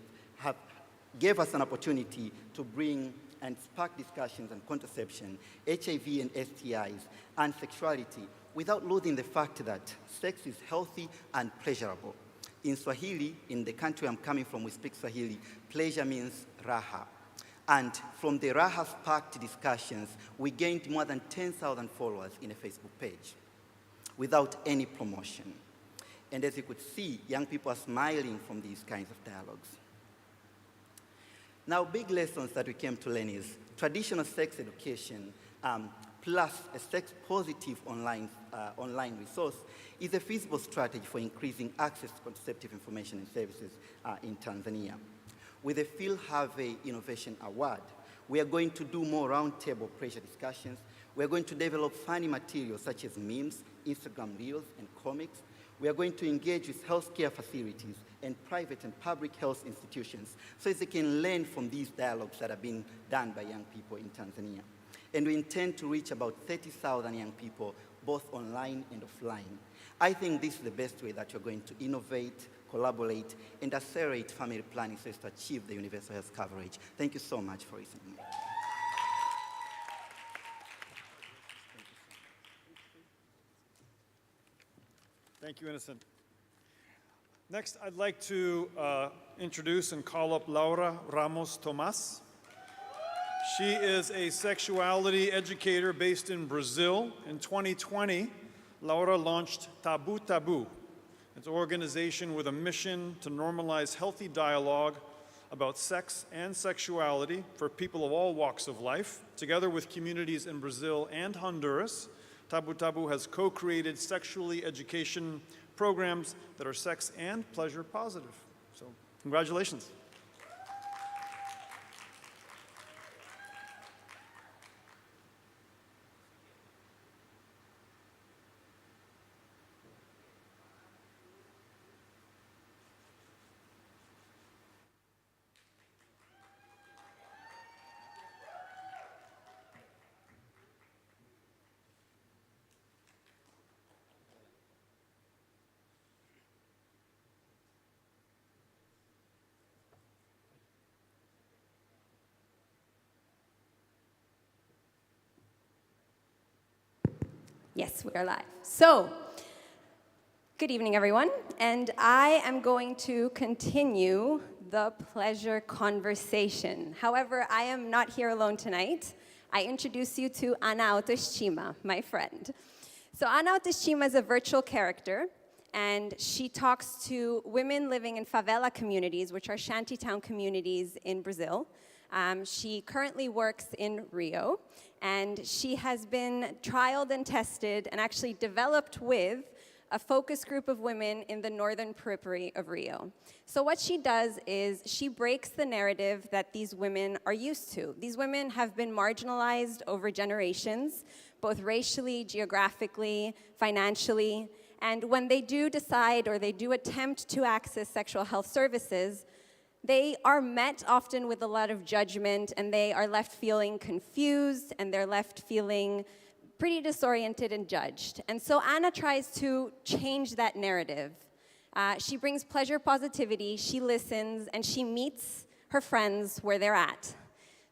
gave us an opportunity to bring and spark discussions on contraception, HIV and STIs, and sexuality, without losing the fact that sex is healthy and pleasurable. In Swahili, in the country I'm coming from, we speak Swahili, pleasure means raha. And from the raha sparked discussions, we gained more than 10,000 followers in a Facebook page without any promotion. And as you could see, young people are smiling from these kinds of dialogues. Now, big lessons that we came to learn is traditional sex education plus a sex-positive online resource is a feasible strategy for increasing access to contraceptive information and services in Tanzania. With the Phil Harvey Innovation Award, we are going to do more roundtable pressure discussions. We are going to develop funny materials such as memes, Instagram reels, and comics. We are going to engage with healthcare facilities and private and public health institutions so they can learn from these dialogues that are being done by young people in Tanzania. And we intend to reach about 30,000 young people, both online and offline. I think this is the best way that you're going to innovate, collaborate, and accelerate family planning so as to achieve the universal health coverage. Thank you so much for listening. Thank you, Innocent. Next, I'd like to introduce and call up Laura Ramos Tomas. She is a sexuality educator based in Brazil. In 2020, Laura launched Tabu Tabu. It's an organization with a mission to normalize healthy dialogue about sex and sexuality for people of all walks of life. Together with communities in Brazil and Honduras, Tabu Tabu has co-created sexuality education programs that are sex and pleasure positive. So, congratulations. Yes, we are live. So, good evening, everyone. And I am going to continue the pleasure conversation. However, I am not here alone tonight. I introduce you to Ana Autoestima, my friend. So Ana Autoestima is a virtual character, and she talks to women living in favela communities, which are shantytown communities in Brazil. She currently works in Rio, and she has been trialed and tested and actually developed with a focus group of women in the northern periphery of Rio. So what she does is she breaks the narrative that these women are used to. These women have been marginalized over generations, both racially, geographically, financially, and when they do decide or they do attempt to access sexual health services, they are met often with a lot of judgment, and they are left feeling confused, and they're left feeling pretty disoriented and judged. And so Anna tries to change that narrative. She brings pleasure positivity, she listens, and she meets her friends where they're at.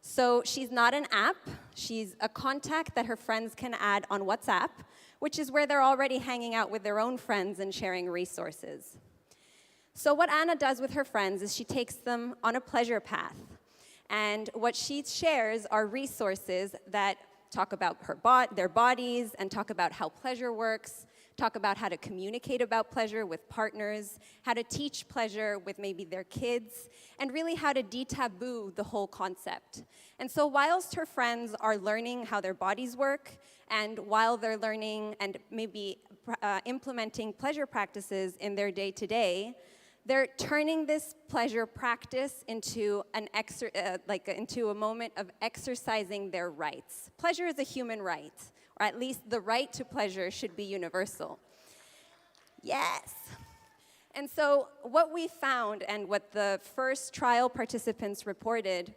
So she's not an app, she's a contact that her friends can add on WhatsApp, which is where they're already hanging out with their own friends and sharing resources. So what Anna does with her friends is she takes them on a pleasure path. And what she shares are resources that talk about their bodies and talk about how pleasure works, talk about how to communicate about pleasure with partners, how to teach pleasure with maybe their kids, and really how to de-taboo the whole concept. And so whilst her friends are learning how their bodies work, and while they're learning and maybe implementing pleasure practices in their day-to-day, they're turning this pleasure practice into into a moment of exercising their rights. Pleasure is a human right, or at least the right to pleasure should be universal. Yes. And so what we found, and what the first trial participants reported,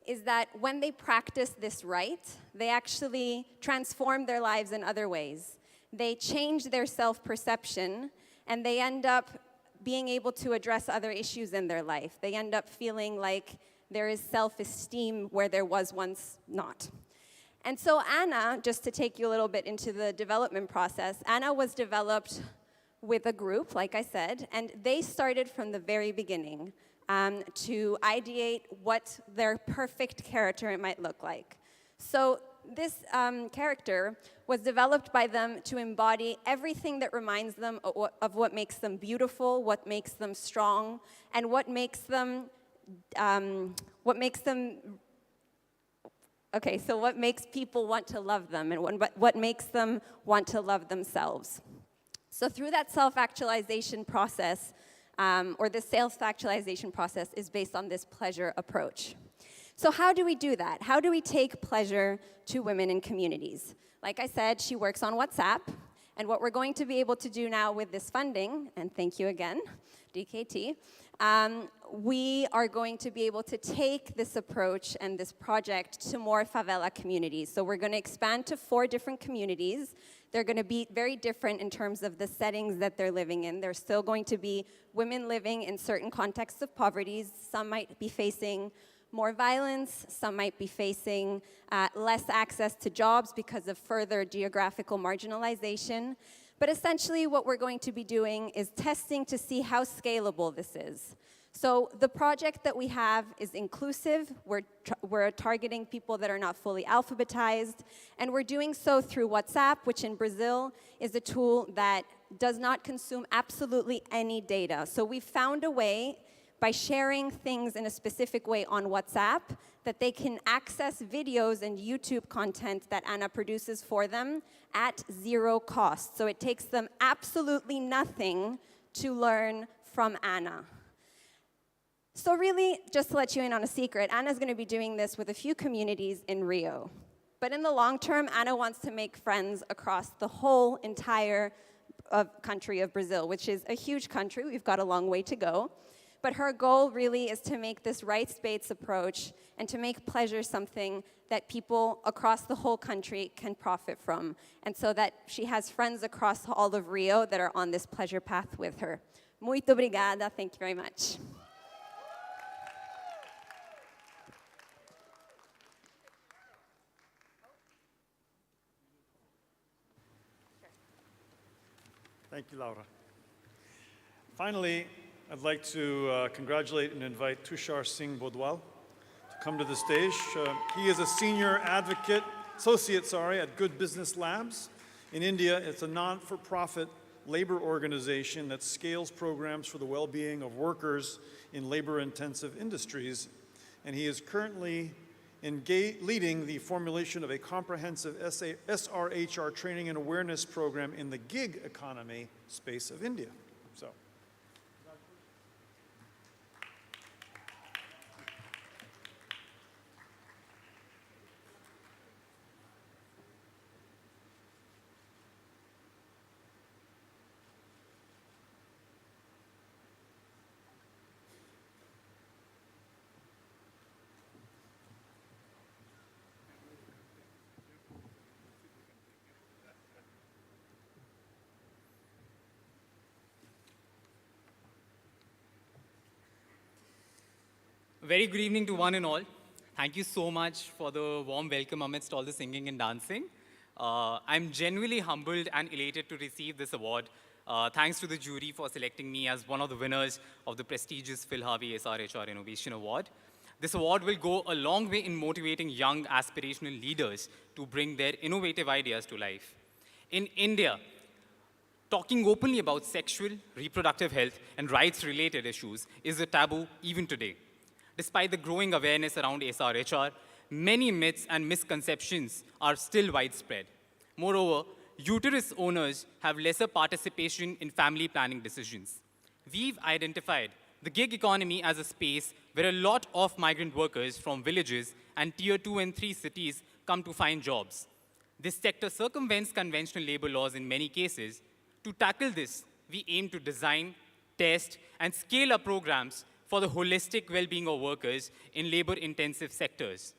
is that when they practice this right, they actually transform their lives in other ways. They change their self-perception, and they end up being able to address other issues in their life. They end up feeling like there is self-esteem where there was once not. And so Anna, just to take you a little bit into the development process, Anna was developed with a group, like I said, and they started from the very beginning to ideate what their perfect character might look like. So this character was developed by them to embody everything that reminds them of what makes them beautiful, what makes them strong, and what makes them people want to love them, and what makes them want to love themselves. So through that self-actualization process, or the self-actualization process is based on this pleasure approach. So how do we do that? How do we take pleasure to women in communities? Like I said, she works on WhatsApp, and what we're going to be able to do now with this funding, and thank you again, DKT, we are going to be able to take this approach and this project to more favela communities. So we're going to expand to 4 different communities. They're going to be very different in terms of the settings that they're living in. There's still going to be women living in certain contexts of poverty. Some might be facing more violence, some might be facing less access to jobs because of further geographical marginalization. But essentially what we're going to be doing is testing to see how scalable this is. So the project that we have is inclusive. We're targeting people that are not fully alphabetized, and we're doing so through WhatsApp, which in Brazil is a tool that does not consume absolutely any data. So we found a way, by sharing things in a specific way on WhatsApp, that they can access videos and YouTube content that Anna produces for them at 0 cost. So it takes them absolutely nothing to learn from Anna. So really, just to let you in on a secret, Anna's going to be doing this with a few communities in Rio. But in the long term, Anna wants to make friends across the whole entire country of Brazil, which is a huge country. We've got a long way to go. But her goal really is to make this rights-based approach and to make pleasure something that people across the whole country can profit from. And so that she has friends across all of Rio that are on this pleasure path with her. Muito obrigada. Thank you very much. Thank you, Laura. Finally, I'd like to congratulate and invite Tushar Singh Bodwal to come to the stage. He is a senior associate at Good Business Labs in India. It's a non-for-profit labor organization that scales programs for the well-being of workers in labor-intensive industries. And he is currently leading the formulation of a comprehensive SRHR training and awareness program in the gig economy space of India. So. Very good evening to one and all. Thank you so much for the warm welcome amidst all the singing and dancing. I'm genuinely humbled and elated to receive this award. Thanks to the jury for selecting me as one of the winners of the prestigious Phil Harvey SRHR Innovation Award. This award will go a long way in motivating young aspirational leaders to bring their innovative ideas to life. In India, talking openly about sexual, reproductive health, and rights-related issues is a taboo even today. Despite the growing awareness around SRHR, many myths and misconceptions are still widespread. Moreover, uterus owners have lesser participation in family planning decisions. We've identified the gig economy as a space where a lot of migrant workers from villages and tier 2 and 3 cities come to find jobs. This sector circumvents conventional labor laws in many cases. To tackle this, we aim to design, test, and scale up programs for the holistic well-being of workers in labor-intensive sectors.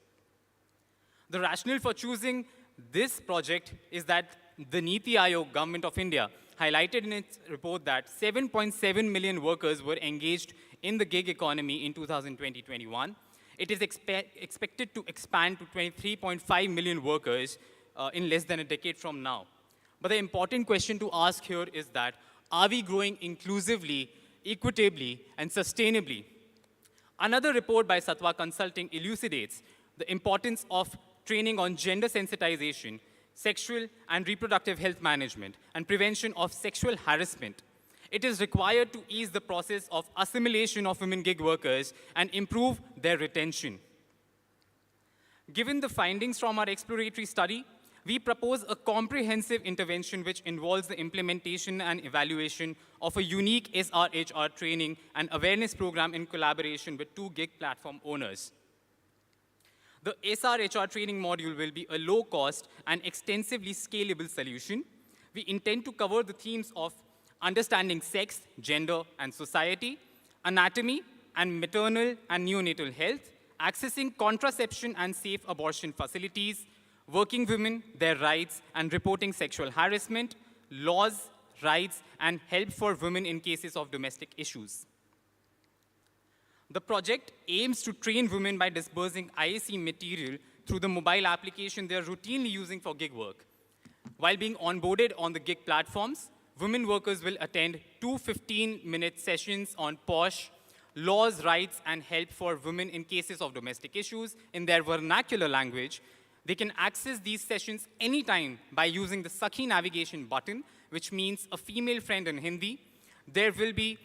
The rationale for choosing this project is that the Niti Aayog, Government of India, highlighted in its report that 7.7 million workers were engaged in the gig economy in 2020-21. It is expected to expand to 23.5 million workers in less than a decade from now. But the important question to ask here is that, are we growing inclusively, equitably, and sustainably? Another report by Satwa Consulting elucidates the importance of training on gender sensitization, sexual and reproductive health management, and prevention of sexual harassment. It is required to ease the process of assimilation of women gig workers and improve their retention. Given the findings from our exploratory study, we propose a comprehensive intervention which involves the implementation and evaluation of a unique SRHR training and awareness program in collaboration with 2 gig platform owners. The SRHR training module will be a low-cost and extensively scalable solution. We intend to cover the themes of understanding sex, gender, and society, anatomy, and maternal and neonatal health, accessing contraception and safe abortion facilities, working women, their rights, and reporting sexual harassment, laws, rights, and help for women in cases of domestic issues. The project aims to train women by disbursing IAC material through the mobile application they are routinely using for gig work. While being onboarded on the gig platforms, women workers will attend 2 15-minute sessions on POSH, laws, rights, and help for women in cases of domestic issues in their vernacular language. They can access these sessions anytime by using the Sakhi navigation button, which means a female friend in Hindi. There will be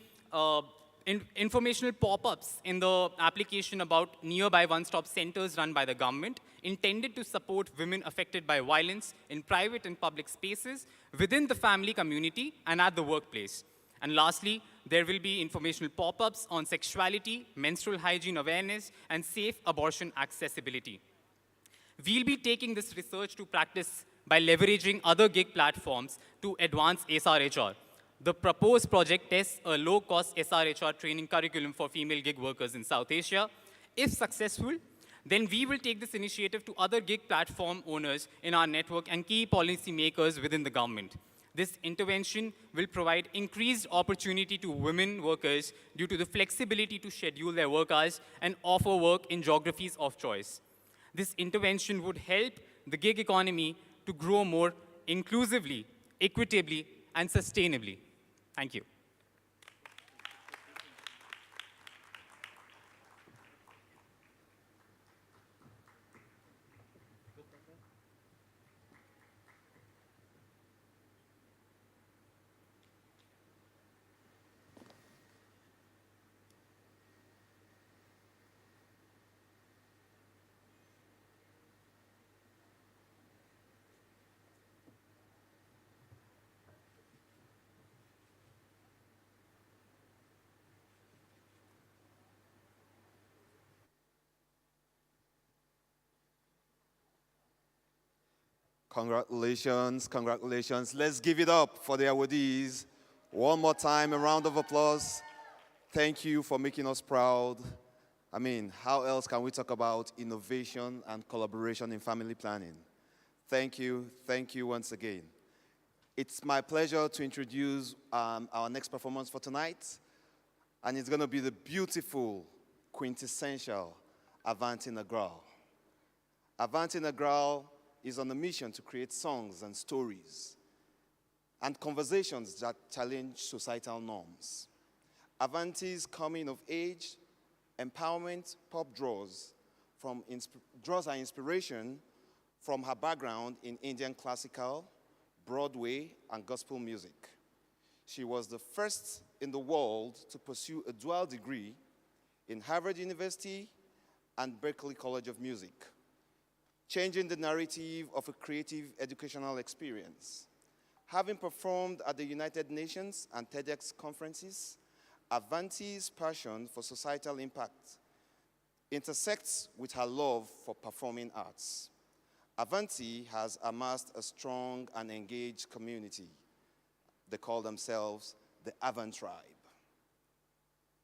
informational pop-ups in the application about nearby one-stop centers run by the government, intended to support women affected by violence in private and public spaces, within the family community, and at the workplace. And lastly, there will be informational pop-ups on sexuality, menstrual hygiene awareness, and safe abortion accessibility. We'll be taking this research to practice by leveraging other gig platforms to advance SRHR. The proposed project tests a low-cost SRHR training curriculum for female gig workers in South Asia. If successful, then we will take this initiative to other gig platform owners in our network and key policy makers within the government. This intervention will provide increased opportunity to women workers due to the flexibility to schedule their work hours and offer work in geographies of choice. This intervention would help the gig economy to grow more inclusively, equitably, and sustainably. Thank you. Congratulations, congratulations. Let's give it up for the awardees. One more time, a round of applause. Thank you for making us proud. I mean, how else can we talk about innovation and collaboration in family planning? Thank you once again. It's my pleasure to introduce our next performance for tonight, and it's going to be the beautiful Queen quintessential Avanti Negral. Avanti Negral is on a mission to create songs and stories and conversations that challenge societal norms. Avanti's coming of age, empowerment pop draws her inspiration from her background in Indian classical, Broadway, and gospel music. She was the first in the world to pursue a dual degree in Harvard University and Berklee College of Music, changing the narrative of a creative educational experience. Having performed at the United Nations and TEDx conferences, Avanti's passion for societal impact intersects with her love for performing arts. Avanti has amassed a strong and engaged community. They call themselves the Avant Tribe.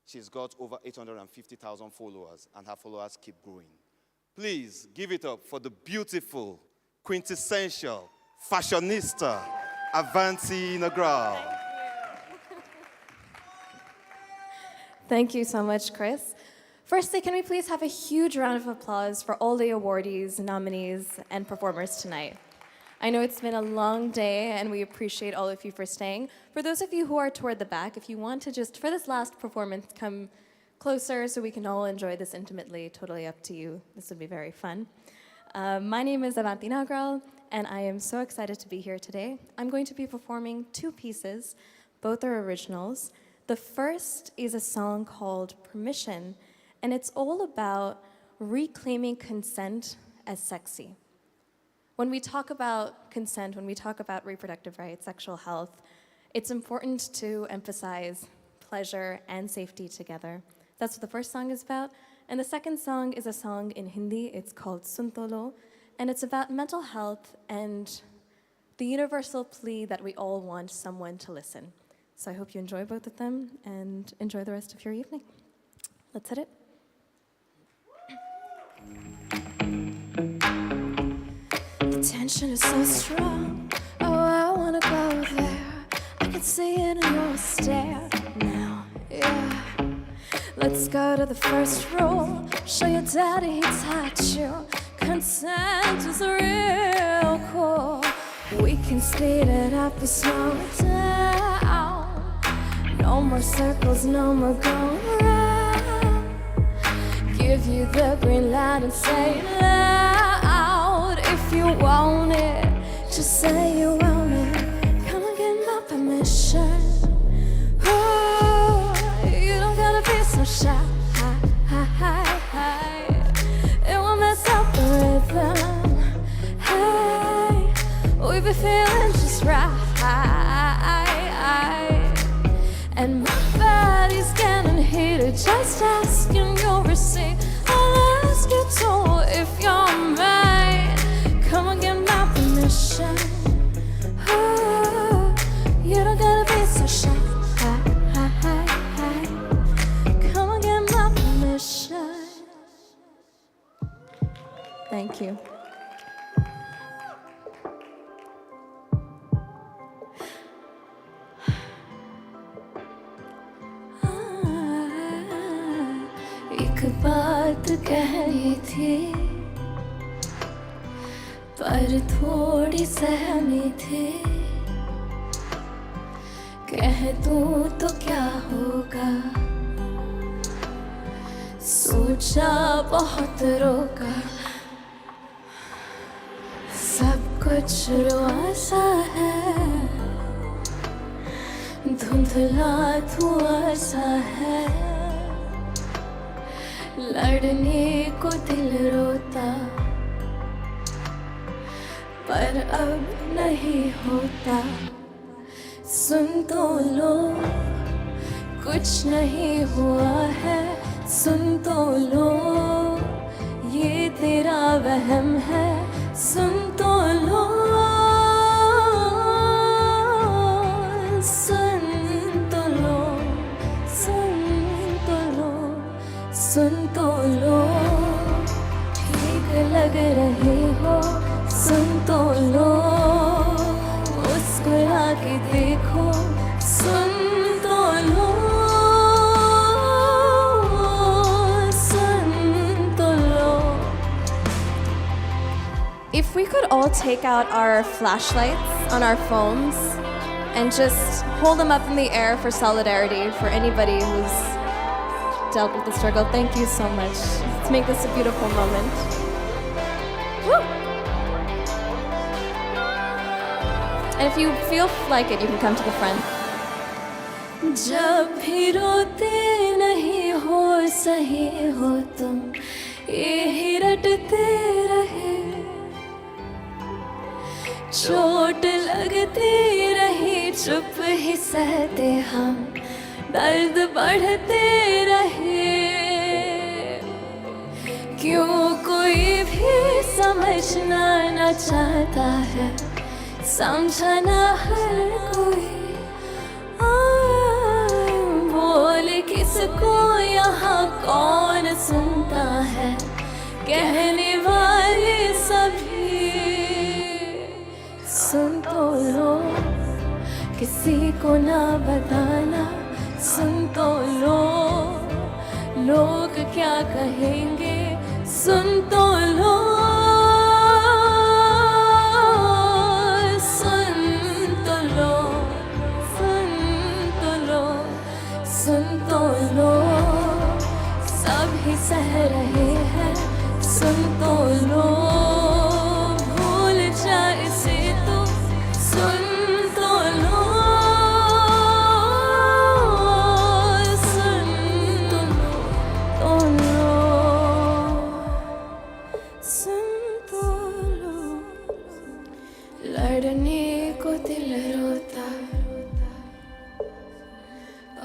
She's got over 850,000 followers, and her followers keep growing. Please give it up for the beautiful, quintessential, fashionista, Avanti Negral. Thank you so much, Chris. Firstly, can we please have a huge round of applause for all the awardees, nominees, and performers tonight? I know it's been a long day, and we appreciate all of you for staying. For those of you who are toward the back, if you want to just, for this last performance, come closer so we can all enjoy this intimately, totally up to you. This would be very fun. My name is Avanti Negral, and I am so excited to be here today. I'm going to be performing two pieces. Both are originals. The first is a song called Permission, and it's all about reclaiming consent as sexy. When we talk about consent, when we talk about reproductive rights, sexual health, it's important to emphasize pleasure and safety together. That's what the first song is about. And the second song is a song in Hindi. It's called Suntolo, and it's about mental health and the universal plea that we all want someone to listen. So I hope you enjoy both of them and enjoy the rest of your evening. Let's hit it. The tension is so strong. Oh, I wanna go there. I can see it in your stare now, yeah. Let's go to the first rule. Show your daddy he taught you. Consent is real cool. We can speed it up and slow it down. No more circles, no more going round. Give you the green light and say it loud. If you want it, just say you want it. Come and get my permission. Ooh, you don't gotta be so shy. It won't mess up the rhythm. Hey, we be feeling just right. And my body's getting heated. Just asking your receipt. I'll ask you too if you're mine. Come and get my permission. Ooh, you don't gotta be so shy. Come and get my permission. Thank you. एक बात कहनी थी पर थोड़ी सहमी थी कह दूं तो क्या होगा सोचा बहुत रोका सब कुछ रुआ सा है धुंधला धुआं सा है लड़ने को दिल रोता पर अब नहीं होता सुन तो लो कुछ नहीं हुआ है सुन तो लो ये तेरा वहम है सुन तो लो सुन तो लो सुन तो लो सुन तो लो ठीक लग रही हो सुन तो लो मुस्कुरा के देखो सुन तो लो सुन all take out our flashlights on our phones and just hold them up in the air for solidarity for anybody who's dealt with the struggle. Thank you so much. Let's make this a beautiful moment. Woo! And if you feel like it, you can come to the front. जब भी रोते नहीं हो सही हो तुम यही रटते रहे चोट लगती रही चुप ही सहते हम दर्द बढ़ते रहे क्यों कोई भी समझना न चाहता है समझना हर कोई बोल किसको यहाँ कौन सुनता है कहने वाले सभी सुन तो लो किसी को ना बताना सुन तो लो लोग क्या कहेंगे सुन तो लो सुन तो लो सब ही सह रहे हैं सुन तो लो भूल जा इसे तो सुन तो लो सुन तो लो सुन तो लो लड़ने को दिल रोता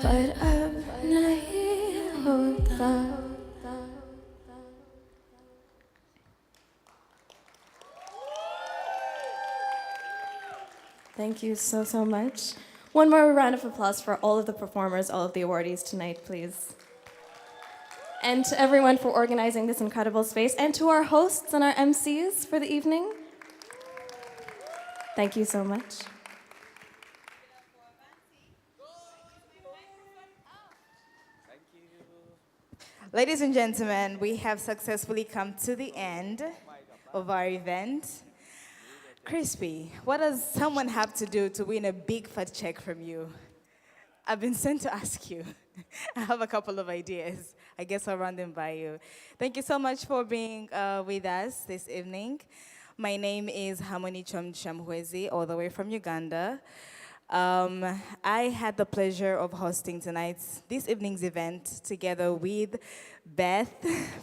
पर अब नहीं होता Thank you so much. One more round of applause for all of the performers, all of the awardees tonight, please. And to everyone for organizing this incredible space, and to our hosts and our MCs for the evening. Thank you so much. Ladies and gentlemen, we have successfully come to the end of our event. Crispy, what does someone have to do to win a big fat check from you? I've been sent to ask you. I have a couple of ideas. I guess I'll run them by you. Thank you so much for being with us this evening. My name is Harmony Chamhwezi, all the way from Uganda. I had the pleasure of hosting this evening's event together with Beth,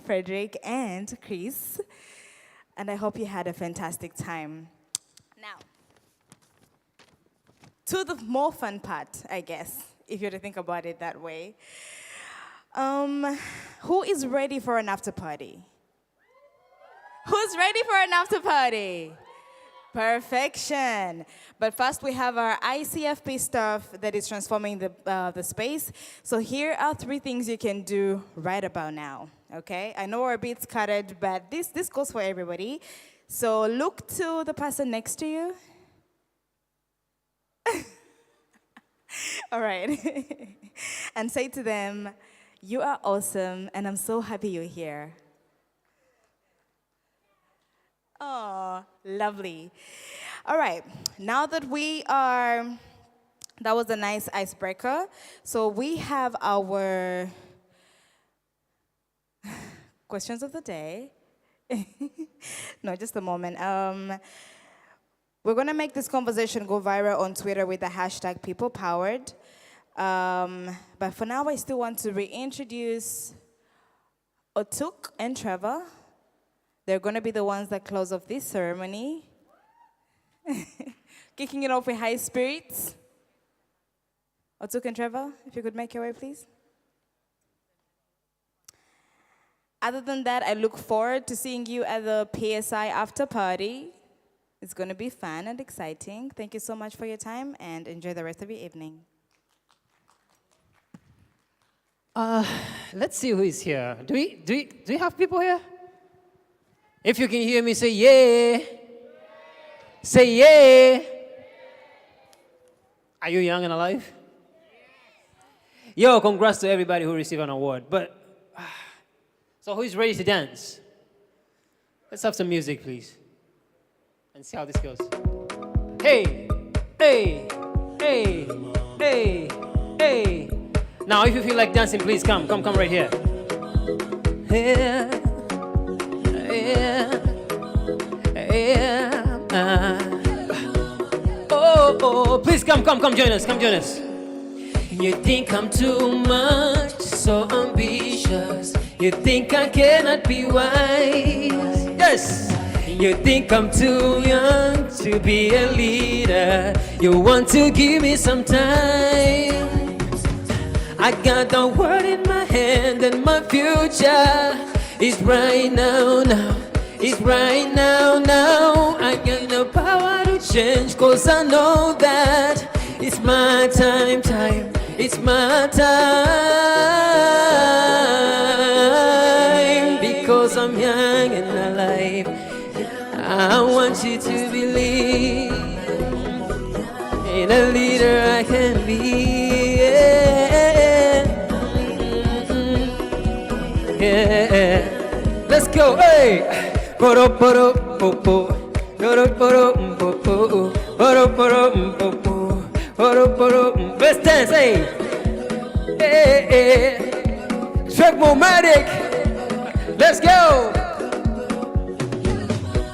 Frederick, and Chris. And I hope you had a fantastic time. Now, to the more fun part, I guess, if you were to think about it that way. Who is ready for an after party? Who's ready for an after party? Perfection. But first we have our ICFP stuff that is transforming the space. So here are 3 things you can do right about now, okay? I know we're a bit scattered, but this goes for everybody. So look to the person next to you. All right. And say to them, you are awesome, and I'm so happy you're here. Oh, lovely. All right, now that that was a nice icebreaker. So we have our questions of the day. No, just a moment. We're gonna make this conversation go viral on Twitter with the hashtag #PeoplePowered. But for now, I still want to reintroduce Otuk and Trevor. They're going to be the ones that close off this ceremony. Kicking it off with high spirits. Otuk and Trevor, if you could make your way, please. Other than that, I look forward to seeing you at the PSI after party. It's going to be fun and exciting. Thank you so much for your time, and enjoy the rest of your evening. Let's see who is here. Do we have people here? If you can hear me, say yeah. Say yeah. Are you young and alive? Yo, congrats to everybody who received an award. But, so who is ready to dance? Let's have some music, please. And and see how this goes. Hey, hey, hey, hey, hey. Now, if you feel like dancing, please come right here. Yeah, yeah, yeah. Oh, please come join us. You think I'm too much, so ambitious. You think I cannot be wise. Yes. You think I'm too young to be a leader. You want to give me some time. I got the world in my hand and my future is right now. It's right now. I got the power to change, 'cause I know that it's my time. It's my time. Because I'm young and alive, I want you to believe in a leader I can be. Yeah. Let's go, hey! Let's dance, hey! Hey! Trek-mo-matic! Let's go!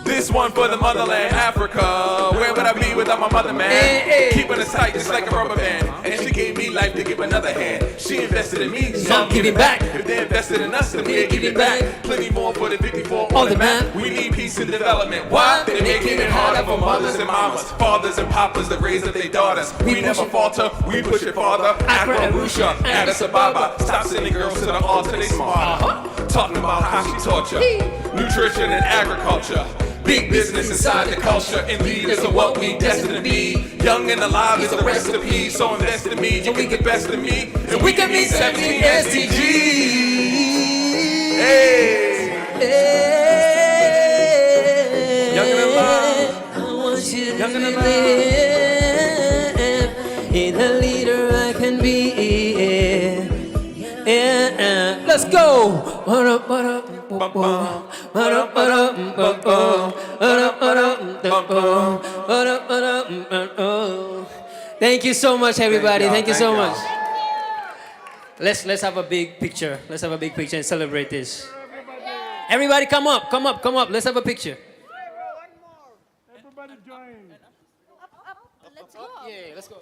This one for the motherland, Africa. Where would I be without my mother, man? Keeping us tight just like a rubber band. And she gave me life to give another hand. She invested in me, so I'm giving back. If they invested in us, then we'll give it back. Plenty more for the 54 on the map. We need peace and development. Why? They're making it harder for mothers and mamas, fathers and papas that raise up their daughters. We never falter, we push it farther. Accra, Arusha, Addis Ababa. Stop sending girls to the altar, they smarter. Talking about how she taught you. Nutrition and agriculture. Big business inside the culture, and leaders are what we destined to be. Young and alive is a recipe, so invest in me, you can get best of me, and we can meet 17 SDGs. Hey, young and alive, I want you to believe in the leader I can be. Yeah. Let's go. Thank you so much, everybody. Thank you so much. Let's have a big picture. Let's have a big picture and celebrate this. Everybody, come up. Let's have a picture. Everybody join. Let's go. Yeah, let's go.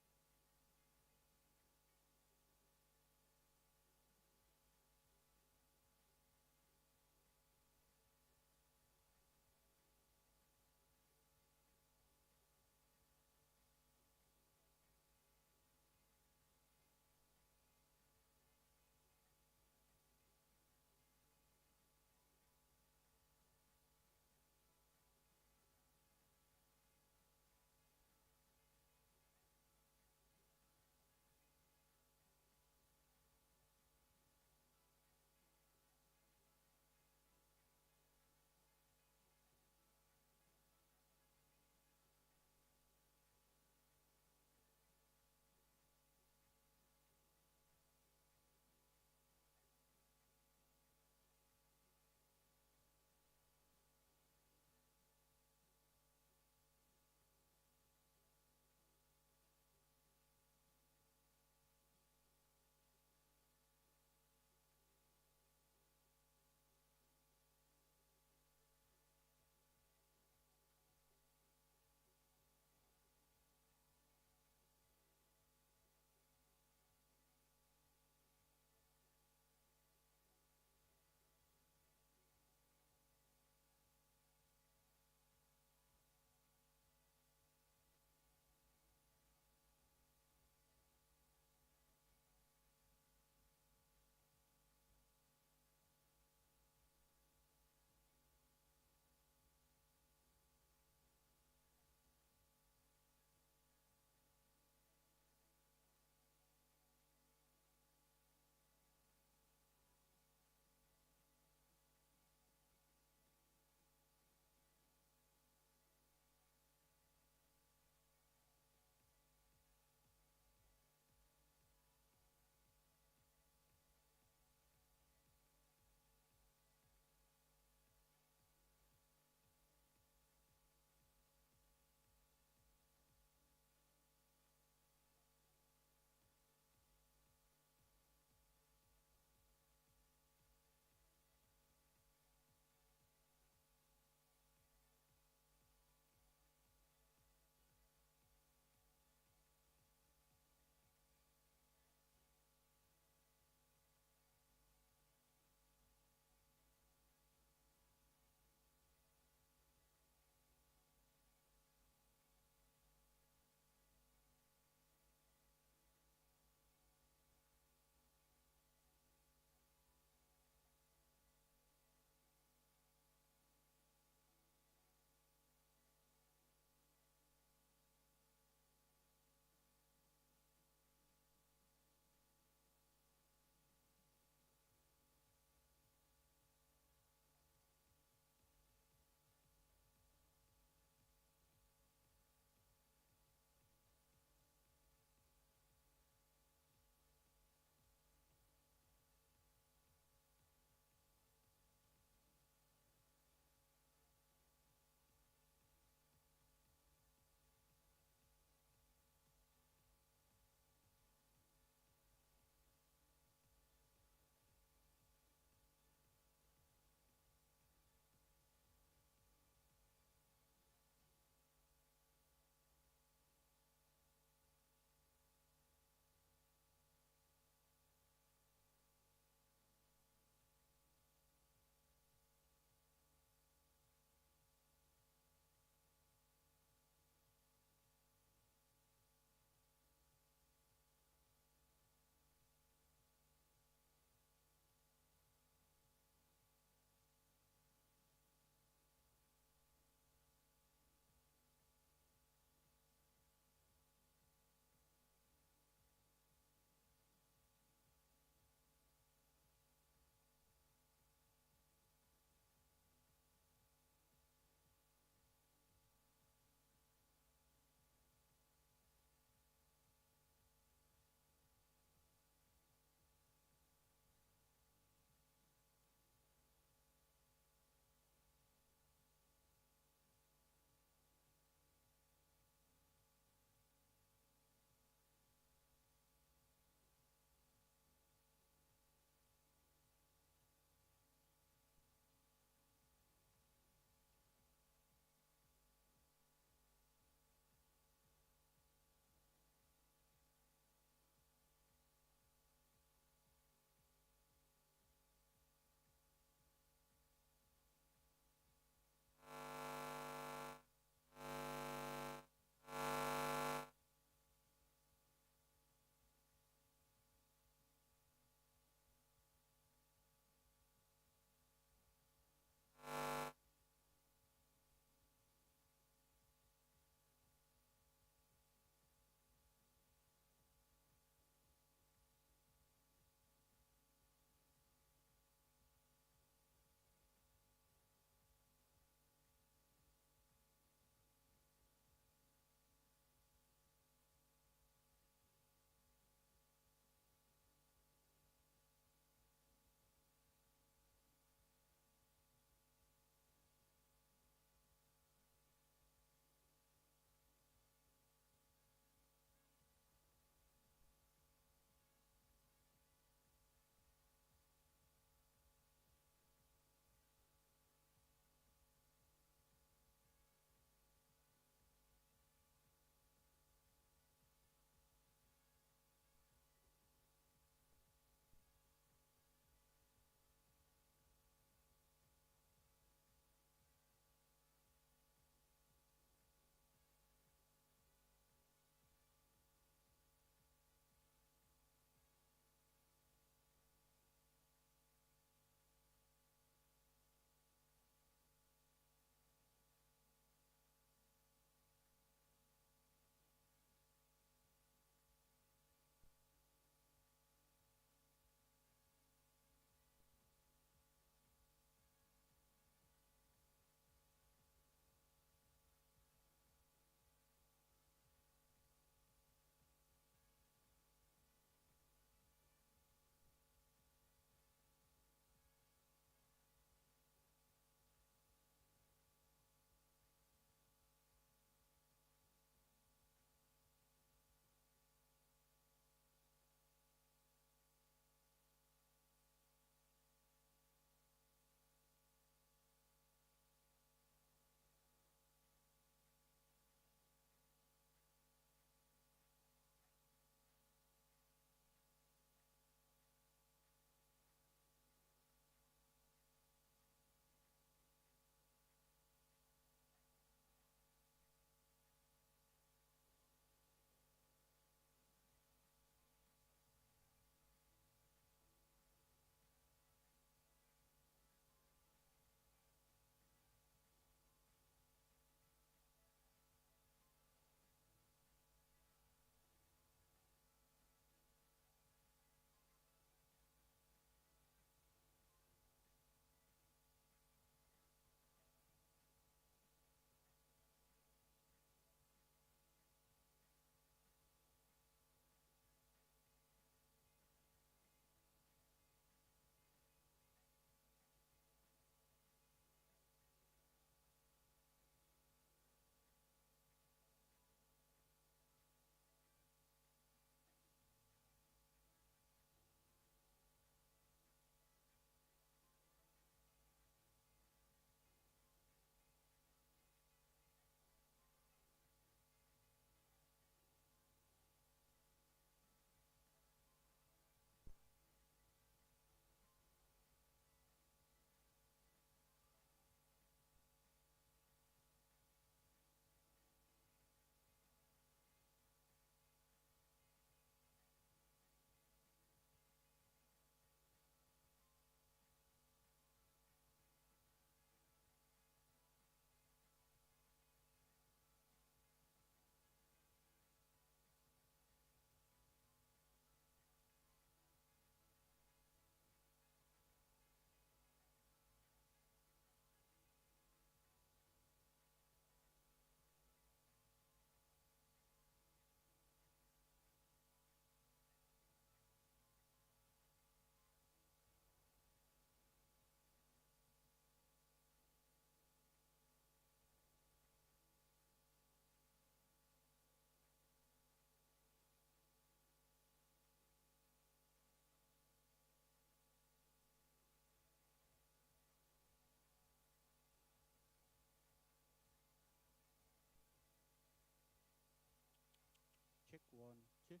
Check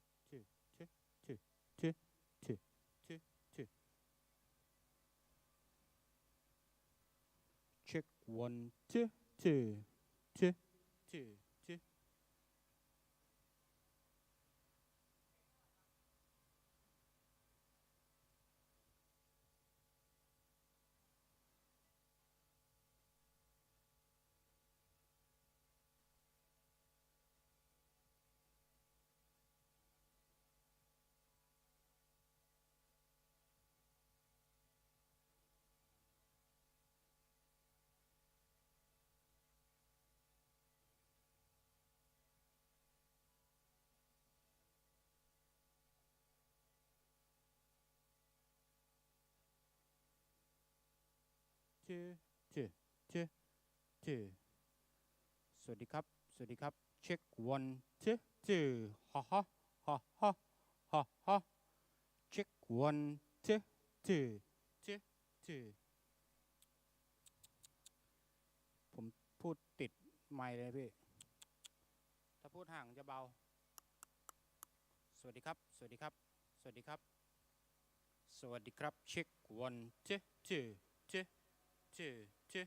1 2 2 2 2 2. two, two, two. สวัสดีครับ สวัสดีครับ check one two two ฮ่าฮ่าฮ่าฮ่าฮ่าฮ่า check one two two two two ผมพูดติดไมค์เลยพี่ ถ้าพูดห่างจะเบา สวัสดีครับ สวัสดีครับ สวัสดีครับ สวัสดีครับ check one two two two two two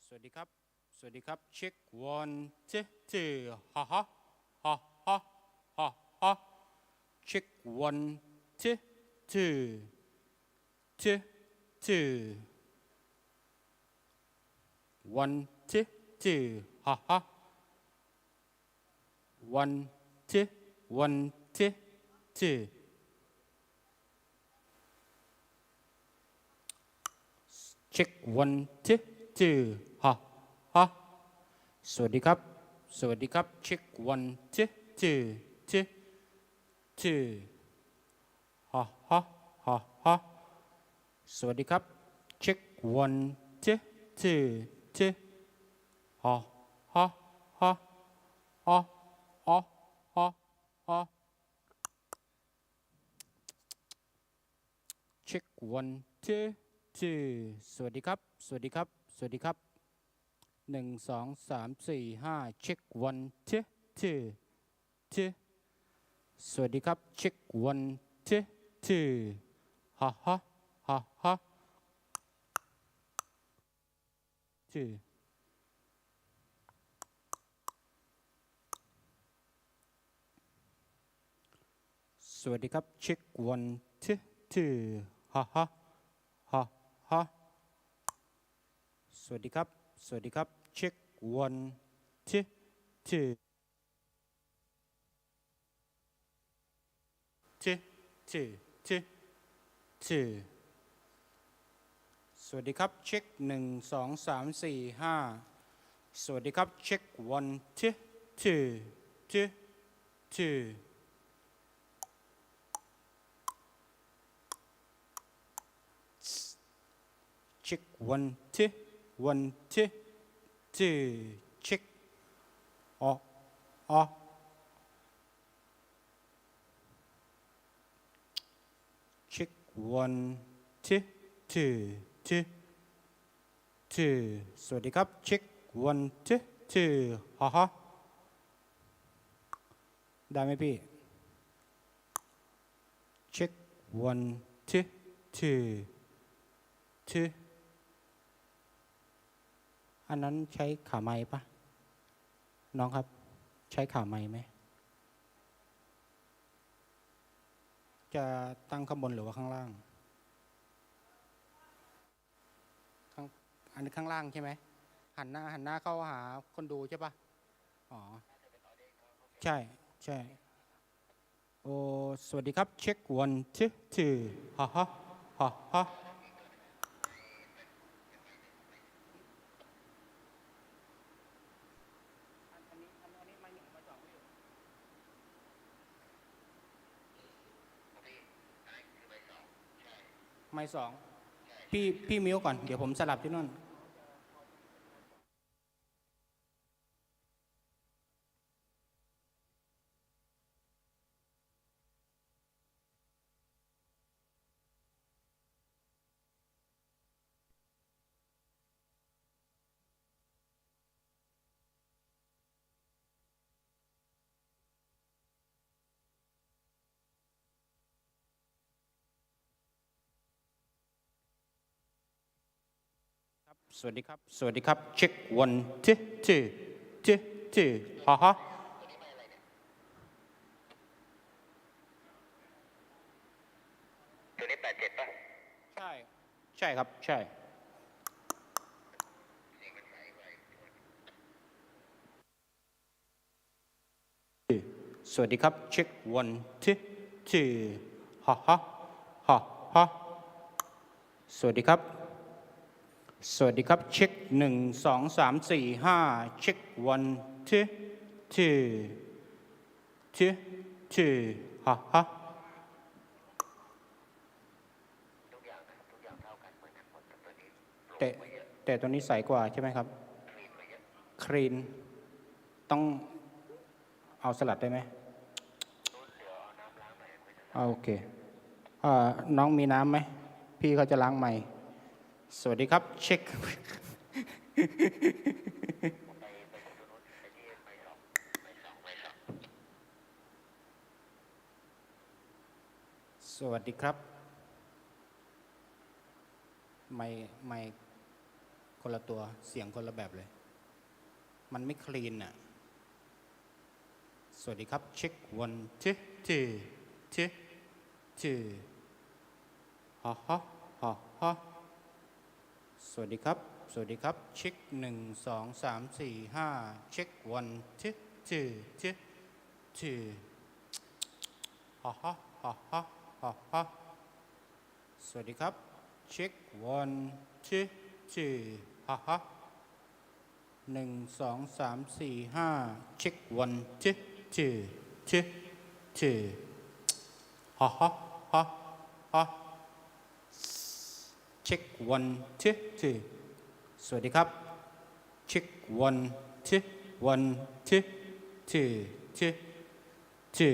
สวัสดีครับ สวัสดีครับ check one two two ฮ่าฮ่าฮ่าฮ่าฮ่าฮ่า check one two two two two one two two ฮ่าฮ่า one two one two two check one two two ฮ่าฮ่า สวัสดีครับ สวัสดีครับ check one two two two two ฮ่าฮ่าฮ่าฮ่า สวัสดีครับ check one two two two ฮ่าฮ่าฮ่าฮ่าฮ่าฮ่าฮ่า check one two two สวัสดีครับ สวัสดีครับ สวัสดีครับ 1 2 3 4 5 check one two two two สวัสดีครับ check one two two ฮ่าฮ่าฮ่าฮ่า two สวัสดีครับ check one two two ฮ่าฮ่าฮ่าฮ่า สวัสดีครับ สวัสดีครับ check one two two two two two two สวัสดีครับ check 1 2 3 4 5 สวัสดีครับ check one two two two two check one two one two two check อ๋ออ๋อ check one two two two two สวัสดีครับ check one two two ฮ่าฮ่าได้ไหมพี่ check one two two two อันนั้นใช้ขาไม้ปะน้องครับ ใช้ขาไม้ไหม จะตั้งข้างบนหรือว่าข้างล่างอันนี้ข้างล่างใช่ไหมหันหน้าเข้าหาคนดูใช่ปะอ๋อ ใช่ใช่โอ้สวัสดีครับ เช็คone two two ฮ่าฮ่าฮ่าฮ่าไม้สองพี่มิวก่อนเดี๋ยวผมสลับที่นู่น สวัสดีครับสวัสดีครับเช็ควันที่ฮ่าฮ่าตัวนี้87ป่ะใช่ครับใช่สวัสดีครับเช็ควันที่ฮ่าฮ่าฮ่าฮ่าสวัสดีครับสวัสดีครับเช็ค1 2 3 4 5เช็ควันที่ฮ่าฮ่าแต่ตัวนี้ใสกว่าใช่ไหมครับครีนต้องเอาสลัดได้ไหมโอเคน้องมีน้ำไหมพี่เขาจะล้างใหม่สวัสดีครับเช็คสวัสดีครับไม่คนละตัวเสียงคนละแบบเลยมันไม่คลีนอ่ะสวัสดีครับเช็ควันที่ฮ่าฮ่าฮ่าฮ่าสวัสดีครับสวัสดีครับเช็ค1 2 3 4 5เช็ควันที่ฮ่าฮ่าฮ่าฮ่าฮ่าฮ่าสวัสดีครับเช็ควันที่ฮ่าฮ่า1 2 3 4 5เช็ควันที่ฮ่าฮ่าฮ่าฮ่าเช็ควันที่สวัสดีครับเช็ควันที่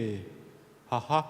ฮ่าฮ่า